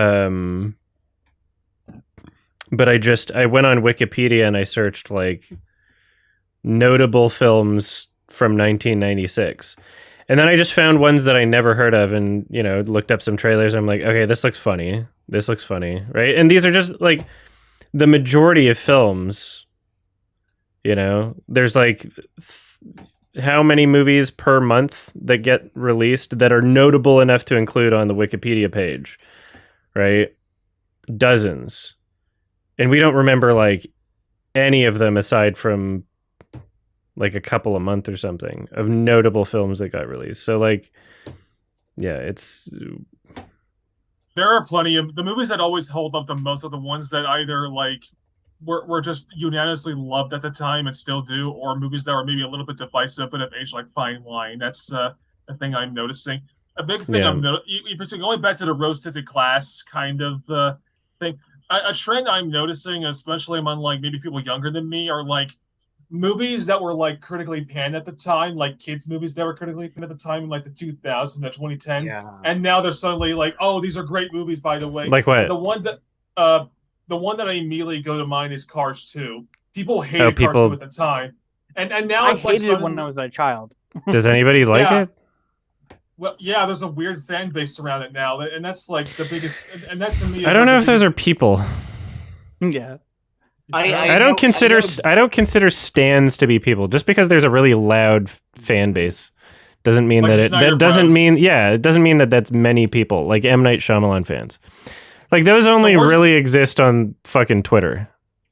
I went on Wikipedia and I searched like notable films from 1996. And then I just found ones that I never heard of and, you know, looked up some trailers. I'm like, okay, this looks funny. This looks funny, right? And these are just like the majority of films, you know, there's like how many movies per month that get released that are notable enough to include on the Wikipedia page, right? Dozens. And we don't remember like any of them aside from like a couple a month or something of notable films that got released. So like, yeah, there are plenty of the movies that always hold up the most are the ones that either like were just unanimously loved at the time and still do, or movies that were maybe a little bit divisive but have aged like fine wine. That's a thing I'm noticing. A big thing I'm noticing, going back to the rose-tinted glass kind of thing, a trend I'm noticing, especially among like maybe people younger than me, are like movies that were like critically panned at the time, like kids movies that were critically panned at the time in like the 2000s, the 2010s, and now they're suddenly like, oh, these are great movies, by the way. Like what? The one that I immediately go to mind is Cars 2. People hated Cars 2 at the time, and now I it's like hated it when I was a child. Does anybody like it? Well, yeah, there's a weird fan base around it now, and that's like the biggest. And that to me, I don't know if those are people. Yeah. I don't consider stands to be people. Just because there's a really loud fan base doesn't mean like that doesn't mean that that's many people, like M. Night Shyamalan fans. Like, those only really exist on fucking Twitter.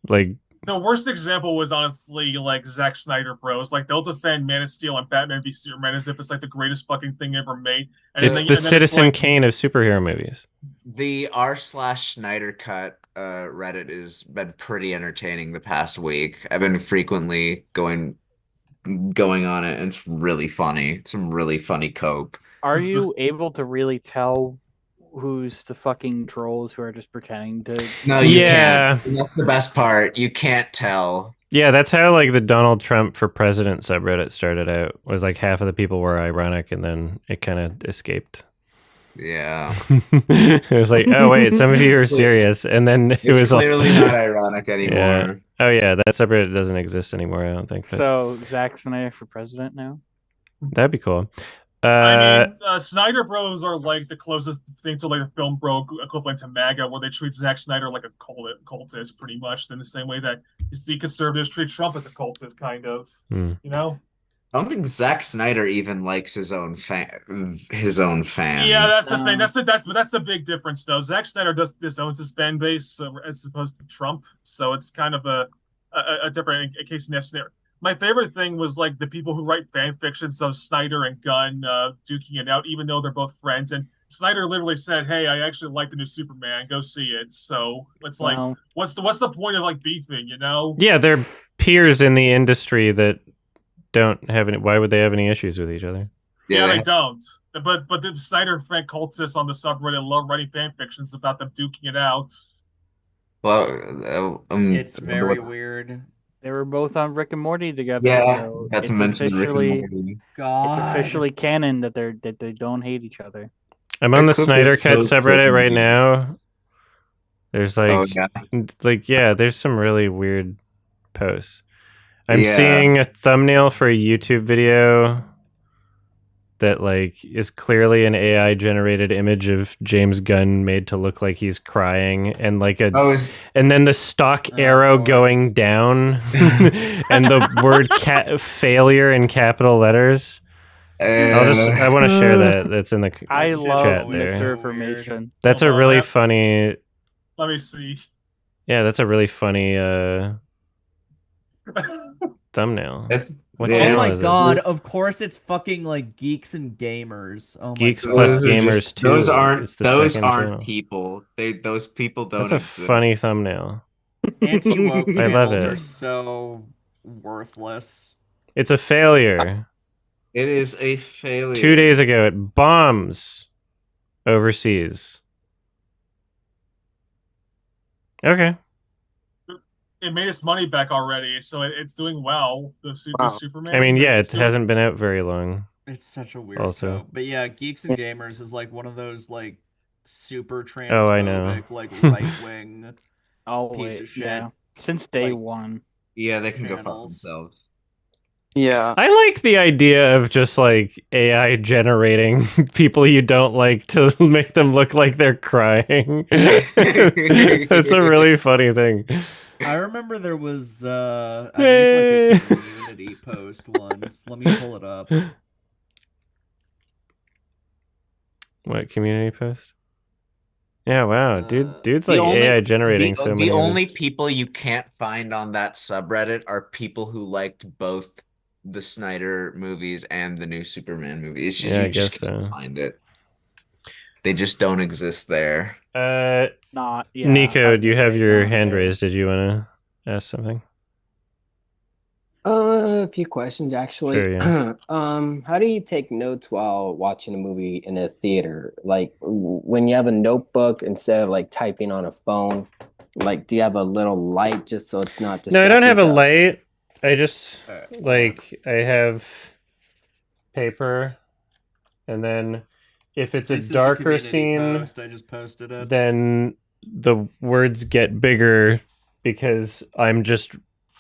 Like, the worst example was honestly like Zack Snyder bros. Like, they'll defend Man of Steel and Batman v Superman as if it's like the greatest fucking thing ever made. And it's the Citizen Kane of superhero movies. The r/Snyder cut Reddit has been pretty entertaining the past week. I've been frequently going on it, and it's really funny. Some really funny cope. Are you able to really tell who's the fucking trolls who are just pretending to? No, you can't. And that's the best part. You can't tell. Yeah, that's how like the Donald Trump for president subreddit started out. Was like half of the people were ironic, and then it kind of escaped. Yeah. It was like, oh wait, some of you are serious, and then it It's was clearly not ironic yeah. anymore. Oh yeah, that subreddit doesn't exist anymore. I don't think. But So Zack Snyder for president now. that'd be cool. I mean, Snyder Bros are like the closest thing to like a film bro equivalent to MAGA, where they treat Zack Snyder like a cultist, pretty much, in the same way that you see conservatives treat Trump as a cultist, kind of. You know? I don't think Zack Snyder even likes his own fans. Yeah, that's the thing. That's the big difference, though. Zack Snyder disowns his fan base as opposed to Trump, so it's kind of a different case in that scenario. My favorite thing was like the people who write fan fictions of Snyder and Gunn duking it out, even though they're both friends. And Snyder literally said, "Hey, I actually like the new Superman. Go see it." So it's like, what's the point of like beefing? You know? Yeah, they're peers in the industry that don't have any. Why would they have any issues with each other? Yeah, they don't. But the Snyder fan cultists on the subreddit love writing fan fictions about them duking it out. Well, it's very weird. They were both on Rick and Morty together. Yeah, so that's mentioned Rick and Morty. It's officially canon that they don't hate each other. I'm on the Snyder Cut subreddit right now. There's like, there's some really weird posts. I'm seeing a thumbnail for a YouTube video that like is clearly an AI generated image of James Gunn made to look like he's crying, and like and then the stock arrow going down and the word failure in capital letters. I want to share that. That's in the I love chat there. misinformation. That's a really funny. Let me see. Yeah, that's a really funny thumbnail. Oh my god, of course it's fucking like Geeks and Gamers. Oh my Geeks god. plus Gamers too. Those aren't people. Those people don't That's a exist. funny thumbnail. Anti-woke I love channels it. are so worthless. It's a failure. It is a failure. 2 days ago, it bombs overseas. Okay. It made its money back already, so it's doing well. The Superman. I mean, yeah, it hasn't been out very long. It's such a weird Also. But yeah, Geeks and Gamers is like one of those like super transphobic, I know. like right wing piece of shit. Yeah. Since day one. Yeah, they can go fuck themselves. Yeah. I like the idea of just like AI generating people you don't like to make them look like they're crying. That's a really funny thing. I remember there was I made like a community post once. Let me pull it up. What community post? Yeah, wow, dude's like AI generating so many. The only people you can't find on that subreddit are people who liked both the Snyder movies and the new Superman movie. It's just, Yeah, I you just guess can't so. find it. They just don't exist there. Nico, do you have your hand raised? Did you want to ask something? A few questions actually. Sure, yeah. How do you take notes while watching a movie in a theater? Like when you have a notebook instead of like typing on a phone, like do you have a little light just so it's not distracting? No, I don't have a light. I just like I have paper, and then if it's a darker scene, post. I just posted it. then the words get bigger because I'm just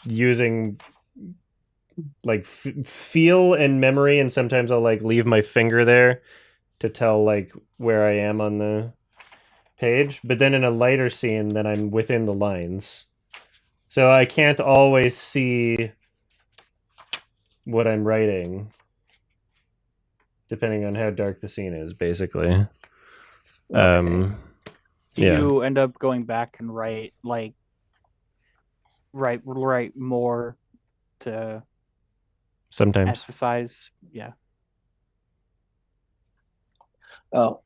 using like feel and memory, and sometimes I'll like leave my finger there to tell like where I am on the page. But then in a lighter scene, then I'm within the lines. So I can't always see what I'm writing, depending on how dark the scene is, basically. Okay. Do you end up going back and write more to sometimes emphasize? Yeah. Oh,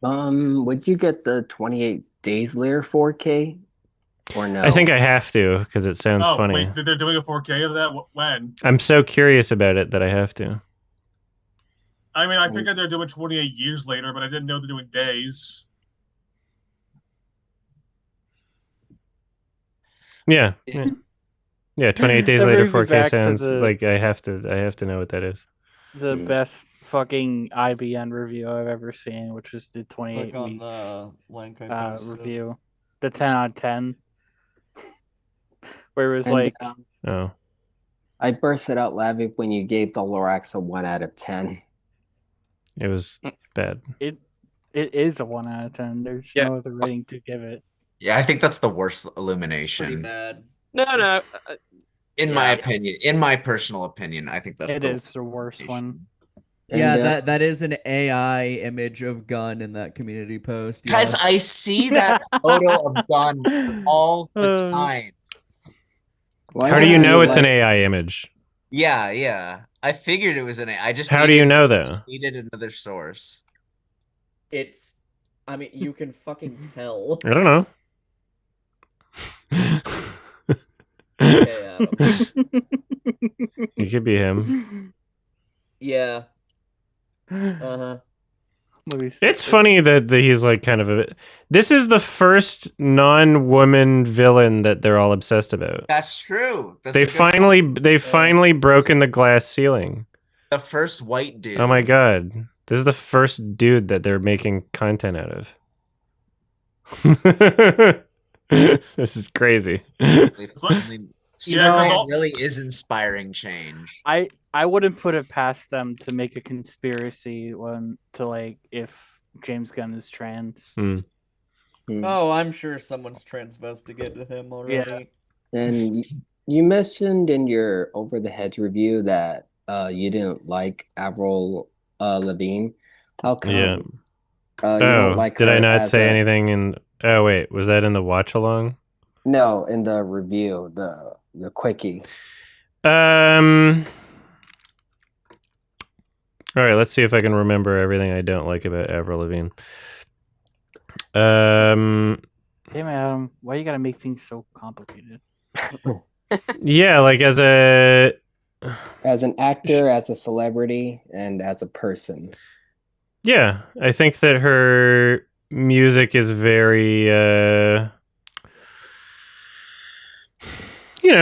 would you get the 28 Days Later 4K? Or no? I think I have to because it sounds funny. Wait, they're doing a 4K of that? When? I'm so curious about it that I have to. I mean, I figured they're doing 28 years later, but I didn't know they're doing days. Yeah. 28 days That later brings me 4K back to sounds the- like I have to know what that is. The best fucking IBN review I've ever seen, which was the 28 Click on weeks the link I posted. review, the 10 out of 10, where it was And, like, Oh, I bursted out laughing when you gave the Lorax a 1 out of 10. it was bad. it is a 1 out of 10. There's Yeah. no other rating to give it. Yeah, I think that's the worst Pretty elimination. bad. No. In my Yeah. opinion, in my personal opinion, I think that's It the is the worst one. Yeah, And, that is an AI image of Gunn in that community post. Guys, Yeah. I see that photo of Gunn all the time. why How do you haven't know it's an like- AI image? Yeah. I figured it was I just How do you know, though? just needed another source. It's, I mean, you can fucking tell. I don't know. Okay, Adam. It could be him. Yeah. Uh-huh. It's funny that he's like kind of a. This is the first non-woman villain that they're all obsessed about. That's true. That's They a good finally, point. they've finally broken the glass ceiling. The first white dude. Oh my god, this is the first dude that they're making content out of. This is crazy. They like- finally- Yeah, 'cause Superman all- really is inspiring change. I wouldn't put it past them to make a conspiracy one to like if James Gunn is trans. Oh, I'm sure someone's transvestigated him already. And you mentioned in your Over the Hedge review that you didn't like Avril Lavigne. How come? Yeah. You Oh, don't like did I her not as say a- anything? In oh wait, was that in the watch along? No, in the review, the quickie. All right, let's see if I can remember everything I don't like about Avril Lavigne. Damn it, Adam, why you gotta make things so complicated? Yeah, like as a As an actor, as a celebrity, and as a person. yeah, I think that her music is very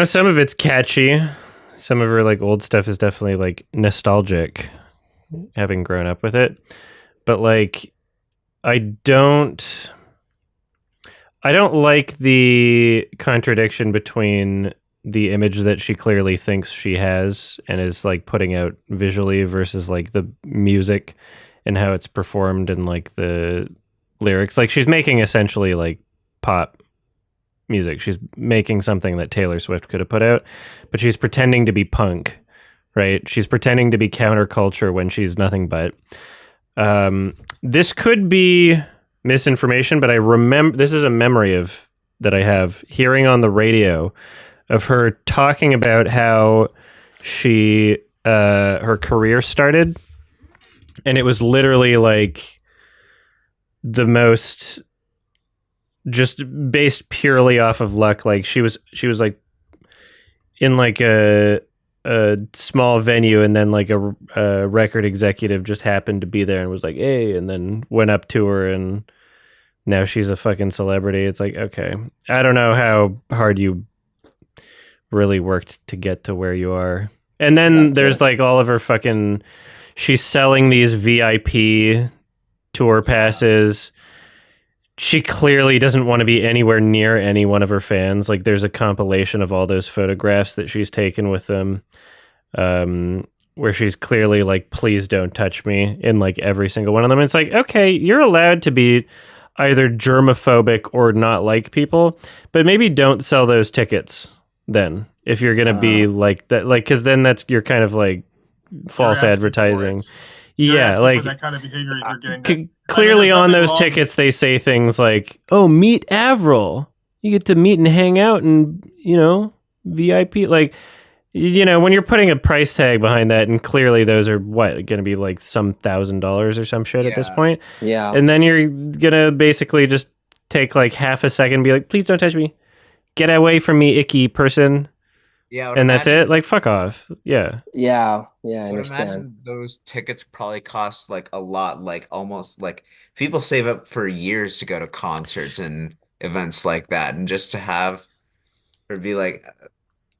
some of it's catchy. Some of her like old stuff is definitely like nostalgic, having grown up with it. But like I don't like the contradiction between the image that she clearly thinks she has and is like putting out visually versus like the music and how it's performed and like the lyrics. Like she's making essentially like pop music. She's making something that Taylor Swift could have put out, but she's pretending to be punk, right? She's pretending to be counterculture when she's nothing but. This could be misinformation, but I remember this is a memory of that I have hearing on the radio of her talking about how she her career started, and it was literally like the most just based purely off of luck. Like she was like in like a small venue, and then like a record executive just happened to be there and was like, hey, and then went up to her, and now she's a fucking celebrity. It's like, okay, I don't know how hard you really worked to get to where you are. And then there's like all of her fucking, she's selling these VIP tour passes. She clearly doesn't want to be anywhere near any one of her fans. Like there's a compilation of all those photographs that she's taken with them, where she's clearly like, please don't touch me in like every single one of them. It's like, okay, you're allowed to be either germophobic or not like people, but maybe don't sell those tickets then if you're going to be like that, like, cause then you're kind of like false asking for advertising. it. You're Yeah. asking Like for that kind of behavior, you're getting that. clearly there's on nothing those wrong- tickets, they say things like, oh, meet Avril. You get to meet and hang out and, VIP. Like, when you're putting a price tag behind that, and clearly those are going to be like some $1,000 or some shit at this point. Yeah. And then you're going to basically just take like half a second and be like, please don't touch me. Get away from me, icky person. Yeah, I would And that's imagine- it. Like, fuck off. Yeah. Yeah, I I would understand. imagine those tickets probably cost like a lot, like almost like people save up for years to go to concerts and events like that, and just to have or be like,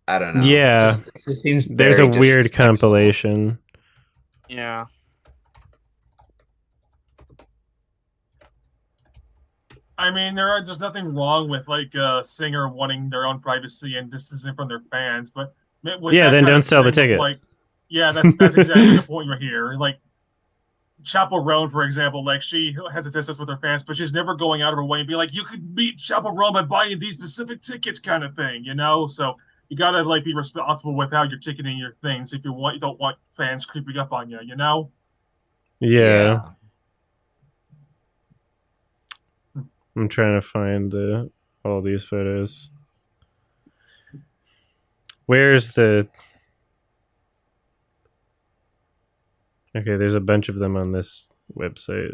I don't know. Yeah. It just seems There's a very weird disrespectful. compilation. Yeah. I mean, there's nothing wrong with like a singer wanting their own privacy and distancing from their fans, but with Yeah, that then kind don't of sell the thing of, ticket. like, yeah, that's exactly the point right here. Like Chappell Roan, for example, like she has a distance with her fans, but she's never going out of her way and be like, you could beat Chappell Roan by buying these specific tickets, kind of thing, you know? So you gotta like be responsible with how you're ticketing your things if you don't want fans creeping up on you, you know? Yeah. I'm trying to find all these photos. Where's the... Okay, there's a bunch of them on this website.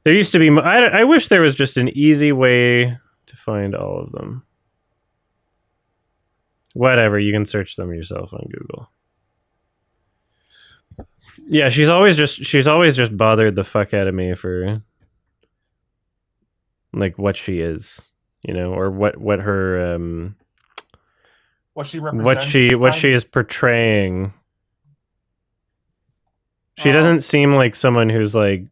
There used to be... I wish there was just an easy way to find all of them. Whatever, you can search them yourself on Google. Yeah, she's always just bothered the fuck out of me for like what she is, you know, or what her What she represents. what she is portraying. She doesn't seem like someone who's like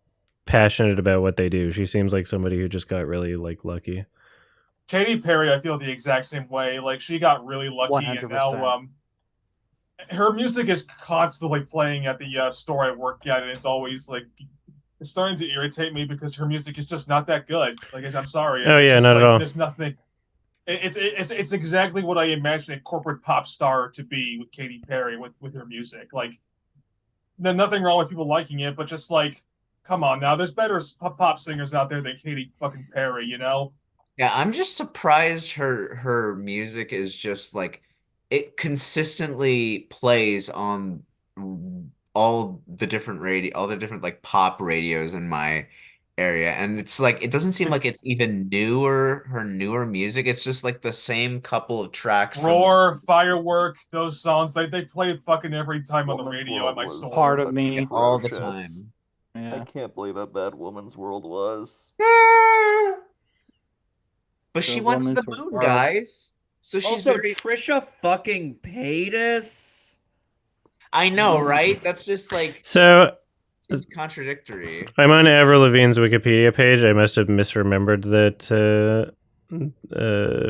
passionate about what they do. She seems like somebody who just got really like lucky. Katy Perry, I feel the exact same way. Like she got really lucky, 100%. and now her music is constantly playing at the store I work at, and it's always like it's starting to irritate me because her music is just not that good. Like I'm sorry. Oh yeah, not at all. There's nothing. It's exactly what I imagine a corporate pop star to be with Katy Perry with her music. Like, there's nothing wrong with people liking it, but just like, come on now, there's better pop singers out there than Katy fucking Perry, you know? Yeah, I'm just surprised her music is just like it consistently plays on all the different like pop radios in my area. And it's like it doesn't seem like it's even her newer music. It's just like the same couple of tracks from Roar, Firework, those songs, they play it fucking every time on the Woman's radio World at my was store. Part of me. all the atrocious. time. Yeah. I can't believe how bad Woman's World was. But she went to the moon, guys. So she's Also, very Trisha fucking Paytas. I know, right? That's just like So seems contradictory. I'm on Avril Lavigne's Wikipedia page. I must have misremembered that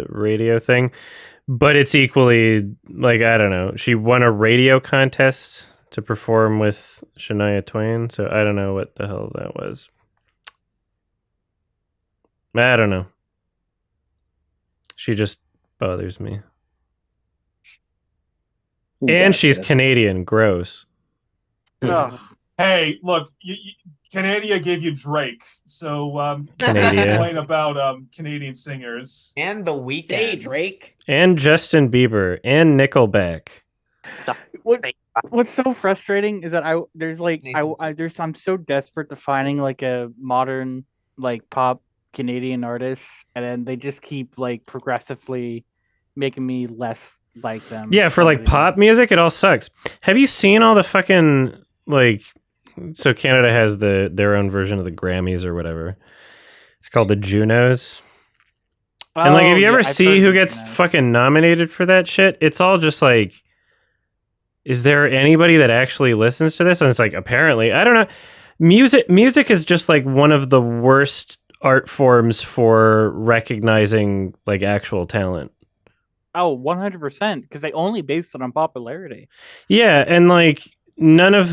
radio thing, but it's equally like I don't know. She won a radio contest to perform with Shania Twain, so I don't know what the hell that was. I don't know. She just bothers me. And she's Canadian. Gross. Hey, look, Canada gave you Drake, so Canada. complain about Canadian singers and The Weeknd. Stay, Drake. And Justin Bieber and Nickelback. What's so frustrating is that I'm so desperate to finding like a modern like pop Canadian artist, and then they just keep like progressively making me less like them. Yeah, for like pop music, it all sucks. Have you seen all the fucking like? So Canada has their own version of the Grammys or whatever. It's called the Junos. And like, if you ever see who gets fucking nominated for that shit, it's all just like, is there anybody that actually listens to this? And it's like, apparently, I don't know. Music is just like one of the worst art forms for recognizing like actual talent. Oh, 100%, because they only base it on popularity. Yeah, and like none of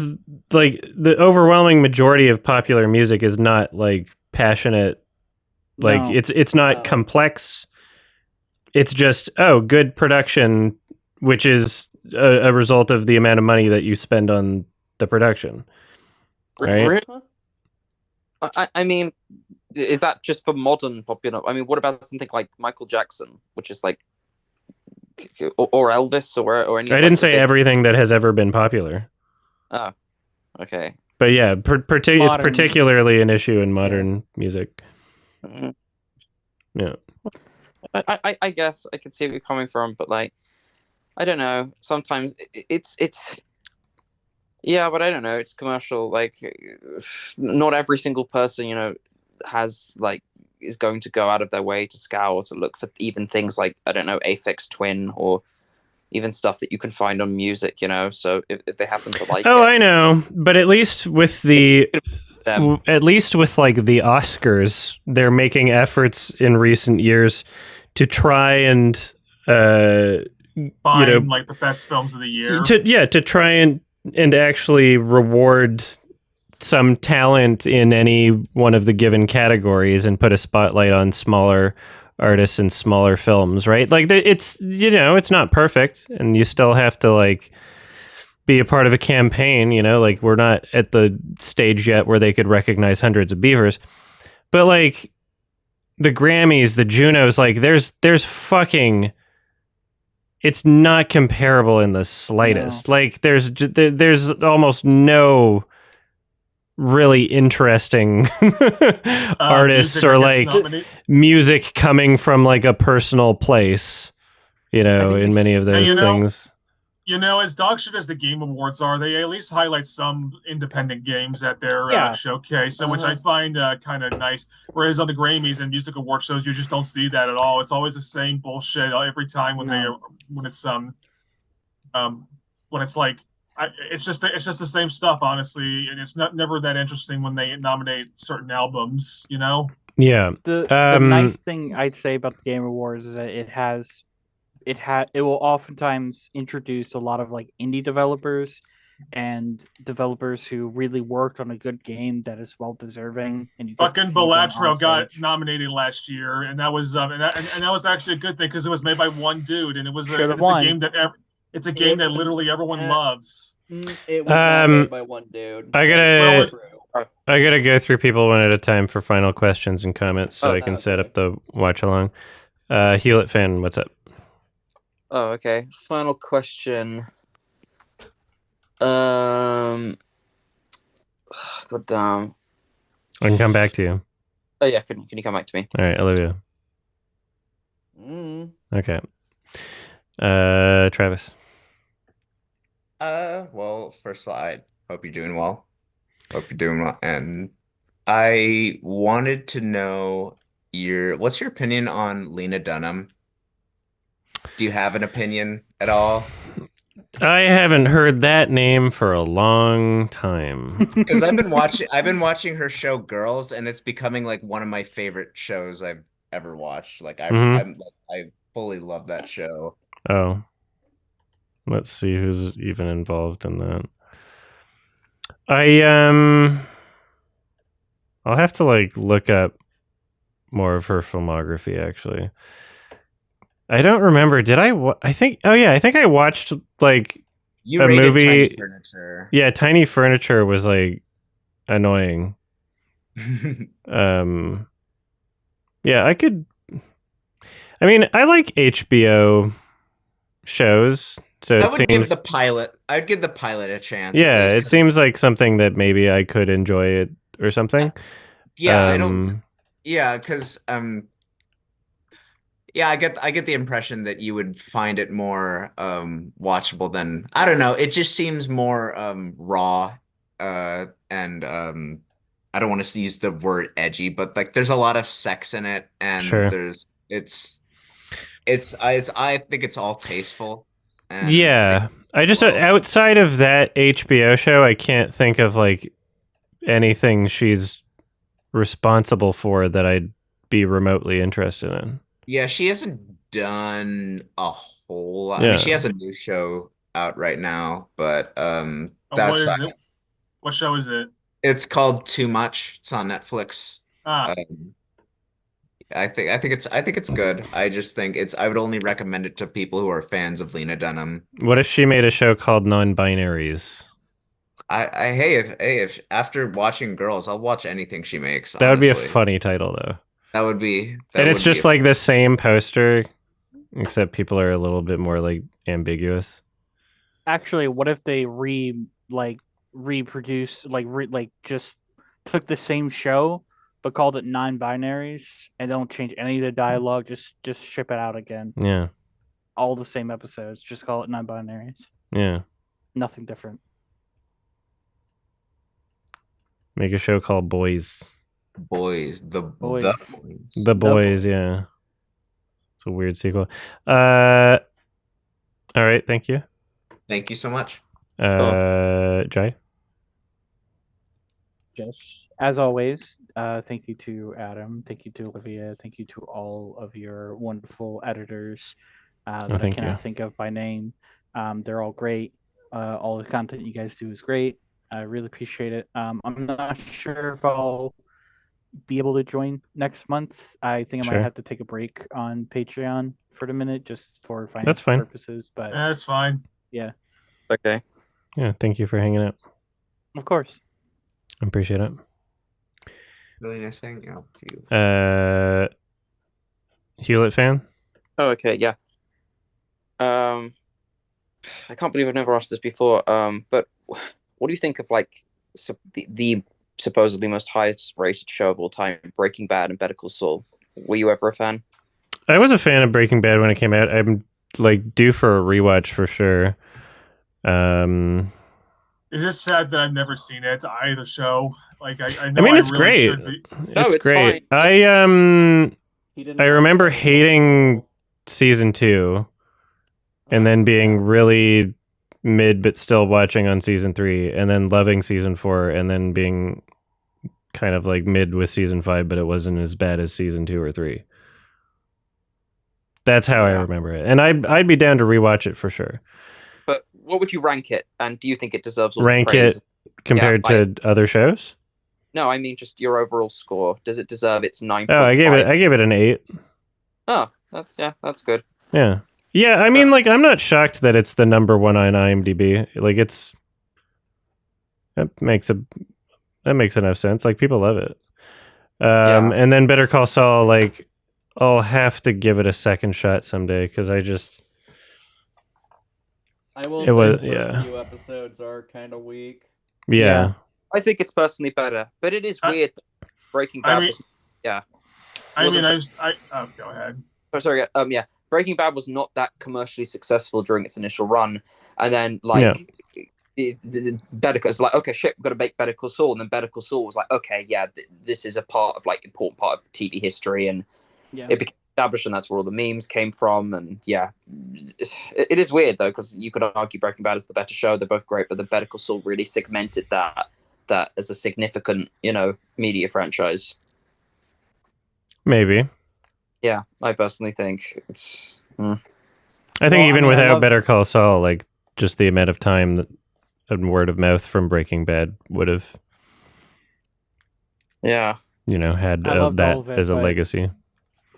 like the overwhelming majority of popular music is not like passionate. Like No. it's not complex. It's just good production, which is a result of the amount of money that you spend on the production. Right? I mean, is that just for modern popular? I mean, what about something like Michael Jackson, which is like, or Elvis, or any? I didn't say everything that has ever been popular. Oh, okay. But yeah, it's particularly an issue in modern music. Mm-hmm. Yeah. I guess I can see where you're coming from, but like, I don't know. Sometimes it's yeah, but I don't know. It's commercial. Like, not every single person, you know, has like is going to go out of their way to scour to look for even things like, I don't know, Aphex Twin or even stuff that you can find on music, you know. So if they happen to like I know, but at least with the at least with like the Oscars, they're making efforts in recent years to try and Find like the best films of the year. To try and actually reward some talent in any one of the given categories and put a spotlight on smaller artists and smaller films, right? Like it's it's not perfect, and you still have to like be a part of a campaign, like we're not at the stage yet where they could recognize hundreds of beavers, but like the Grammys, the Junos, like there's fucking, it's not comparable in the slightest. No. Like there's almost no really interesting artists or like music coming from like a personal place, in many of those things. As dog shit as the Game Awards are, they at least highlight some independent games at their showcase, which I find kind of nice. Whereas on the Grammys and music award shows, you just don't see that at all. It's always the same bullshit every time when it's like it's just the same stuff, honestly, and it's never that interesting when they nominate certain albums, Yeah. The nice thing I'd say about the Game Awards is that it will oftentimes introduce a lot of like indie developers and developers who really worked on a good game that is well deserving. And fucking Balatro got nominated last year, and that was and that was actually a good thing because it was made by one dude, and it's a game that literally everyone loves. It was not made by one dude. I gotta go through people one at a time for final questions and comments, so I can set up the watch along. Hewlett fan, what's up? Oh, okay. Final question. God damn. I can come back to you. Oh yeah, can you come back to me? All right, Olivia. Okay. Travis. Well, first of all, I hope you're doing well. And I wanted to know what's your opinion on Lena Dunham? Do you have an opinion at all? I haven't heard that name for a long time. Because I've been watching her show Girls, and it's becoming like one of my favorite shows I've ever watched. Like I fully love that show. Oh. Let's see who's even involved in that. I'll have to like look up more of her filmography actually. I don't remember. Did I think I watched like a movie. Tiny Furniture. Yeah, Tiny Furniture was like annoying. Yeah, I could. I mean, I like HBO shows, so I would give the pilot a chance. Yeah, it seems like something that maybe I could enjoy it or something. Yeah, I don't. Yeah, because yeah, I get the impression that you would find it more watchable than, I don't know. It just seems more raw, and I don't want to use the word edgy, but like there's a lot of sex in it, and I think it's all tasteful. And yeah, I just outside of that HBO show, I can't think of like anything she's responsible for that I'd be remotely interested in. Yeah, she hasn't done a whole lot. I mean, she has a new show out right now, but that's what is it? What show is it? It's called Too Much. It's on Netflix. I think it's good. I just think I would only recommend it to people who are fans of Lena Dunham. What if she made a show called Non-Binaries? If after watching Girls, I'll watch anything she makes. That would be a funny title though. That would be. And it's just like the same poster, except people are a little bit more like ambiguous. Actually, what if they reproduced just took the same show but called it Non-Binaries and don't change any of the dialogue, just ship it out again. Yeah. All the same episodes, just call it Non-Binaries. Yeah. Nothing different. Make a show called Boys. The Boys, yeah. It's a weird sequel. All right, thank you. Thank you so much. Jai? Just as always, thank you to Adam, thank you to Olivia, thank you to all of your wonderful editors that I thank cannot you. think of by name. They're all great. All the content you guys do is great. I really appreciate it. I'm not sure if I'll be able to join next month. I think I might Sure. have to take a break on Patreon for the minute just for That's financial fine. purposes. But That's fine. yeah, Okay. Yeah, thank you for hanging out. of course. I appreciate it. Really nice hanging out with you. Hewlett fan? Oh, okay, yeah. I can't believe I've never asked this before. But what do you think of like the supposedly most highest rated show of all time, Breaking Bad and Better Call Saul? Were you ever a fan? I was a fan of Breaking Bad when it came out. I'm like due for a rewatch for sure. It's just sad that I've never seen it. Either show. Like I know I mean, it's really great. should be. No, It's it's great. fine. I remember hating season 2 and then being really mid but still watching on season 3 and then loving season 4 and then being kind of like mid with season 5 but it wasn't as bad as season 2 or 3. That's how I remember it. And I'd be down to rewatch it for sure. But what would you rank it? And do you think it deserves all Rank the praise? it compared to other shows? No, I mean just your overall score. Does it deserve its 9.5? Oh, I gave it an 8. Oh, that's good. Yeah. Yeah, I mean, like, I'm not shocked that it's the number 1 on IMDb. Like, that makes enough sense. Like, people love it. And then Better Call Saul, like, I'll have to give it a second shot someday because I will It say was- the first yeah. few episodes are kind of weak. Yeah. I think it's personally better, but it is weird. Breaking Bad was, Go ahead. Oh, sorry. Yeah. Breaking Bad was not that commercially successful during its initial run, and then like the Better Call, it's like, okay, shit, we've got to make Better Call Saul, and then Better Call Saul was like, okay, yeah, this is a part of like important part of TV history, and it became established, and that's where all the memes came from, and yeah, it is weird though because you could argue Breaking Bad is the better show. They're both great, but the Better Call Saul really segmented that as a significant, media franchise. Maybe. Yeah, I personally think it's. I think even without Better Call Saul, like, just the amount of time that and word of mouth from Breaking Bad would have, had that as a legacy.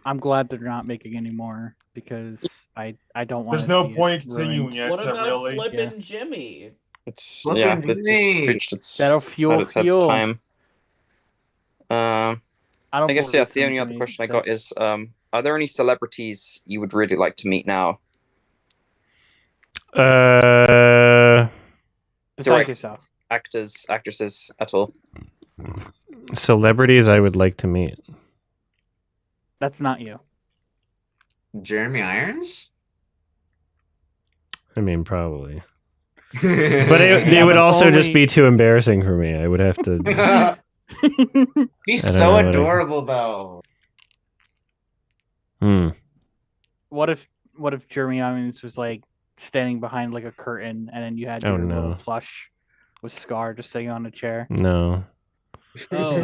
I'm glad they're not making any more because I don't want. There's no point in continuing it. What about really? Slippin' Jimmy? It's reached its that'll fuel its time. I guess the only other question I got is, are there any celebrities you would really like to meet now? Besides yourself, actors, actresses, at all? Celebrities I would like to meet. That's not you. Jeremy Irons? I mean, probably. But it would also just be too embarrassing for me. I would have to. He's so adorable, though. What if Jeremy Irons was like standing behind like a curtain, and then you had your little plush with Scar just sitting on a chair? No. Oh.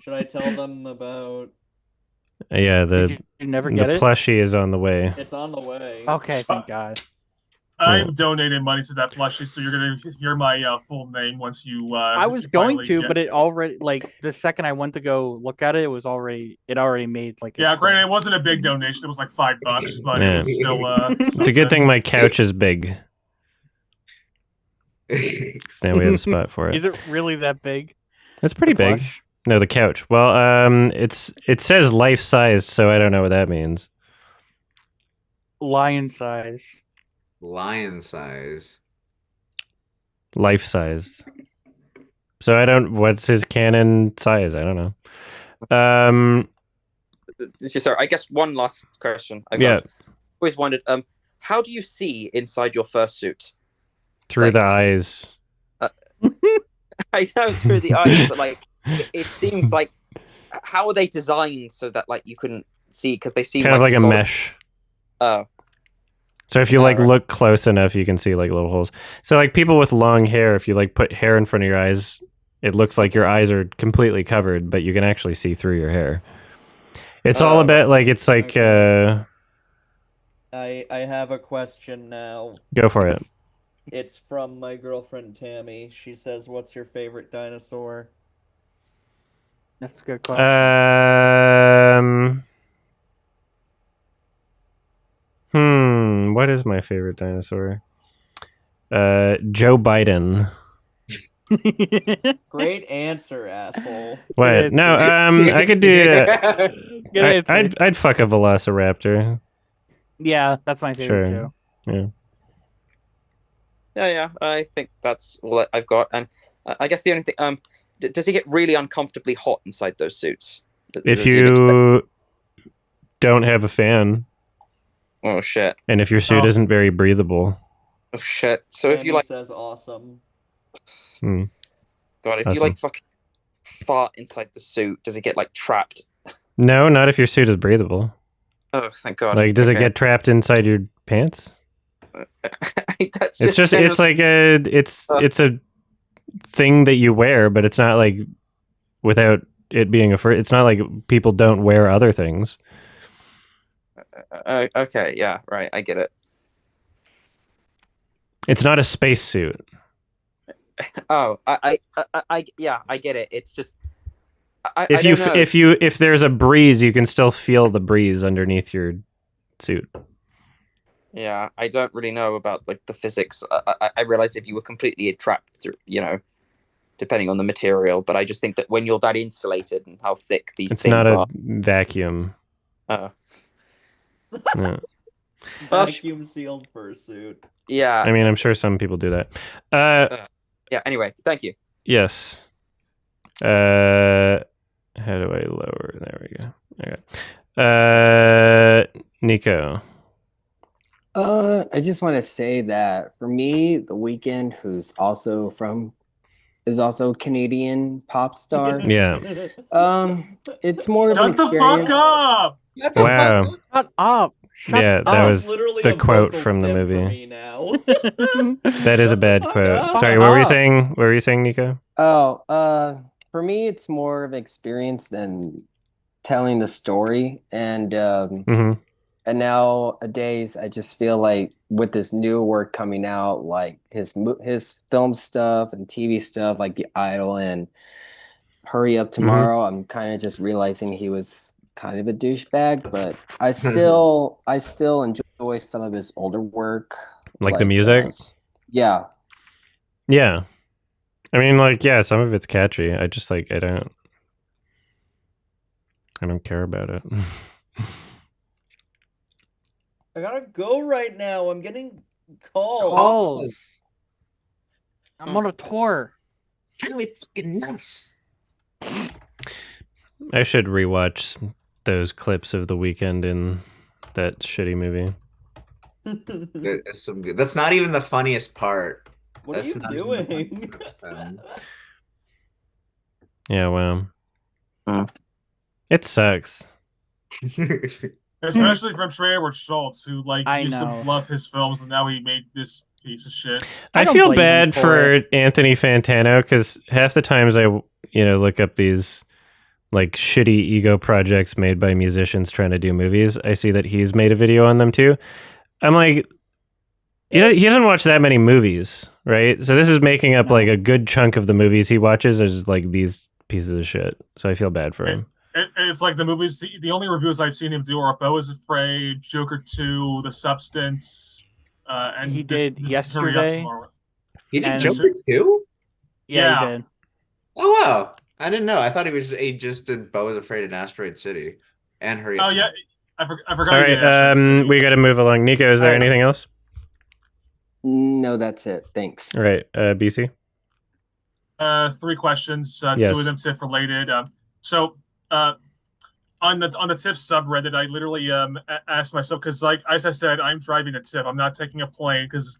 Should I tell them about? Yeah, Did you never get it? plushie is on the way. It's on the way. Okay, thank God. I've donated money to that plushie, so you're gonna hear my full name once you. I was going to, but it already the second I went to go look at it, it already made like. Yeah, granted, it wasn't a big donation; it was like $5, but it was still. It's a good thing my couch is big. Now we have a spot for it. Is it really that big? It's pretty big. Plush? No, the couch. Well, it says life sized, so I don't know what that means. Lion size. Lion size. Life sized. So what's his canon size? I don't know. Sorry, I guess one last question. Always wondered, how do you see inside your fursuit? Through the eyes. I know through the eyes, but it seems like, how are they designed so that you couldn't see, because they seem kind of like a mesh. Oh. So if you look close enough, you can see little holes. So people with long hair, if you put hair in front of your eyes, it looks like your eyes are completely covered, but you can actually see through your hair. It's all about like it's like I have a question now. Go for it. It's from my girlfriend Tammy. She says, "What's your favorite dinosaur?" That's a good question. What is my favorite dinosaur? Joe Biden. Great answer, asshole. What? No, I could do. Good answer. I'd fuck a velociraptor. Yeah, that's my favorite too. Yeah. Yeah, I think that's all I've got. And I guess the only thing, does it get really uncomfortably hot inside those suits? If you don't have a fan. Oh shit! And if your suit isn't very breathable. Oh shit! So Tammy if you like, says awesome. God, if you like fucking fart inside the suit, does it get like trapped? No, not if your suit is breathable. Oh, thank God! Like, does it get trapped inside your pants? It's it's like it's a thing that you wear, but it's not like without it being it's not like people don't wear other things. Okay, yeah, right, I get it. It's not a spacesuit. Oh, I get it. It's just if there's a breeze, you can still feel the breeze underneath your suit. Yeah, I don't really know about like the physics. I realize if you were completely trapped through, depending on the material, but I just think that when you're that insulated and how thick these it's things not a are, vacuum. Oh. No. Vacuum sealed fursuit. Yeah. I mean, I'm sure some people do that. Yeah. Anyway, thank you. Yes. How do I lower? There we go. Okay. Nico. I just want to say that for me, The Weeknd, who's also is also a Canadian pop star. Yeah. It's more of an Shut the experience. fuck up! Wow. Shut up! Yeah, that was literally the a quote vocal from the stim for movie. me now. That is a bad quote. Sorry, what were you saying? What were you saying, Nico? Oh, for me, it's more of an experience than telling the story. And and nowadays, I just feel like with this new work coming out, like his film stuff and TV stuff, like The Idol and Hurry Up Tomorrow, I'm kind of just realizing he was kind of a douchebag, but I still enjoy some of his older work, like the music. Yeah. I mean, like, yeah, some of it's catchy. I just like I don't care about it. I gotta go right now. I'm getting calls. I'm on a tour. Really fucking nice. I should rewatch those clips of The Weeknd in that shitty movie. That's some good. That's not even the funniest part. What are you doing? Yeah, wow. It sucks. Especially from Trey Edward Schultz, who used to know. love his films, and now he made this piece of shit. I don't feel blame him bad for for Anthony Fantano because half the times I look up these like shitty ego projects made by musicians trying to do movies. I see that he's made a video on them too. I'm like, he doesn't watch that many movies, right? So this is making up like a good chunk of the movies he watches is like these pieces of shit. So I feel bad for him. It's like the movies. The only reviews I've seen him do are Beau is Afraid, Joker 2, The Substance, and he did this Yesterday. He did Joker 2? Yeah, he did. Oh wow, I didn't know. I thought he just did Beau is Afraid in Asteroid City and Hurry Up. Oh yeah, I forgot. All he did right, Asteroid City. we got to move along. Nico, is there anything else? No, that's it. Thanks. All right, BC. 3 questions. Yes. 2 of them TIFF related. On the TIFF subreddit, I literally asked myself because, like as I said, I'm driving to TIFF. I'm not taking a plane because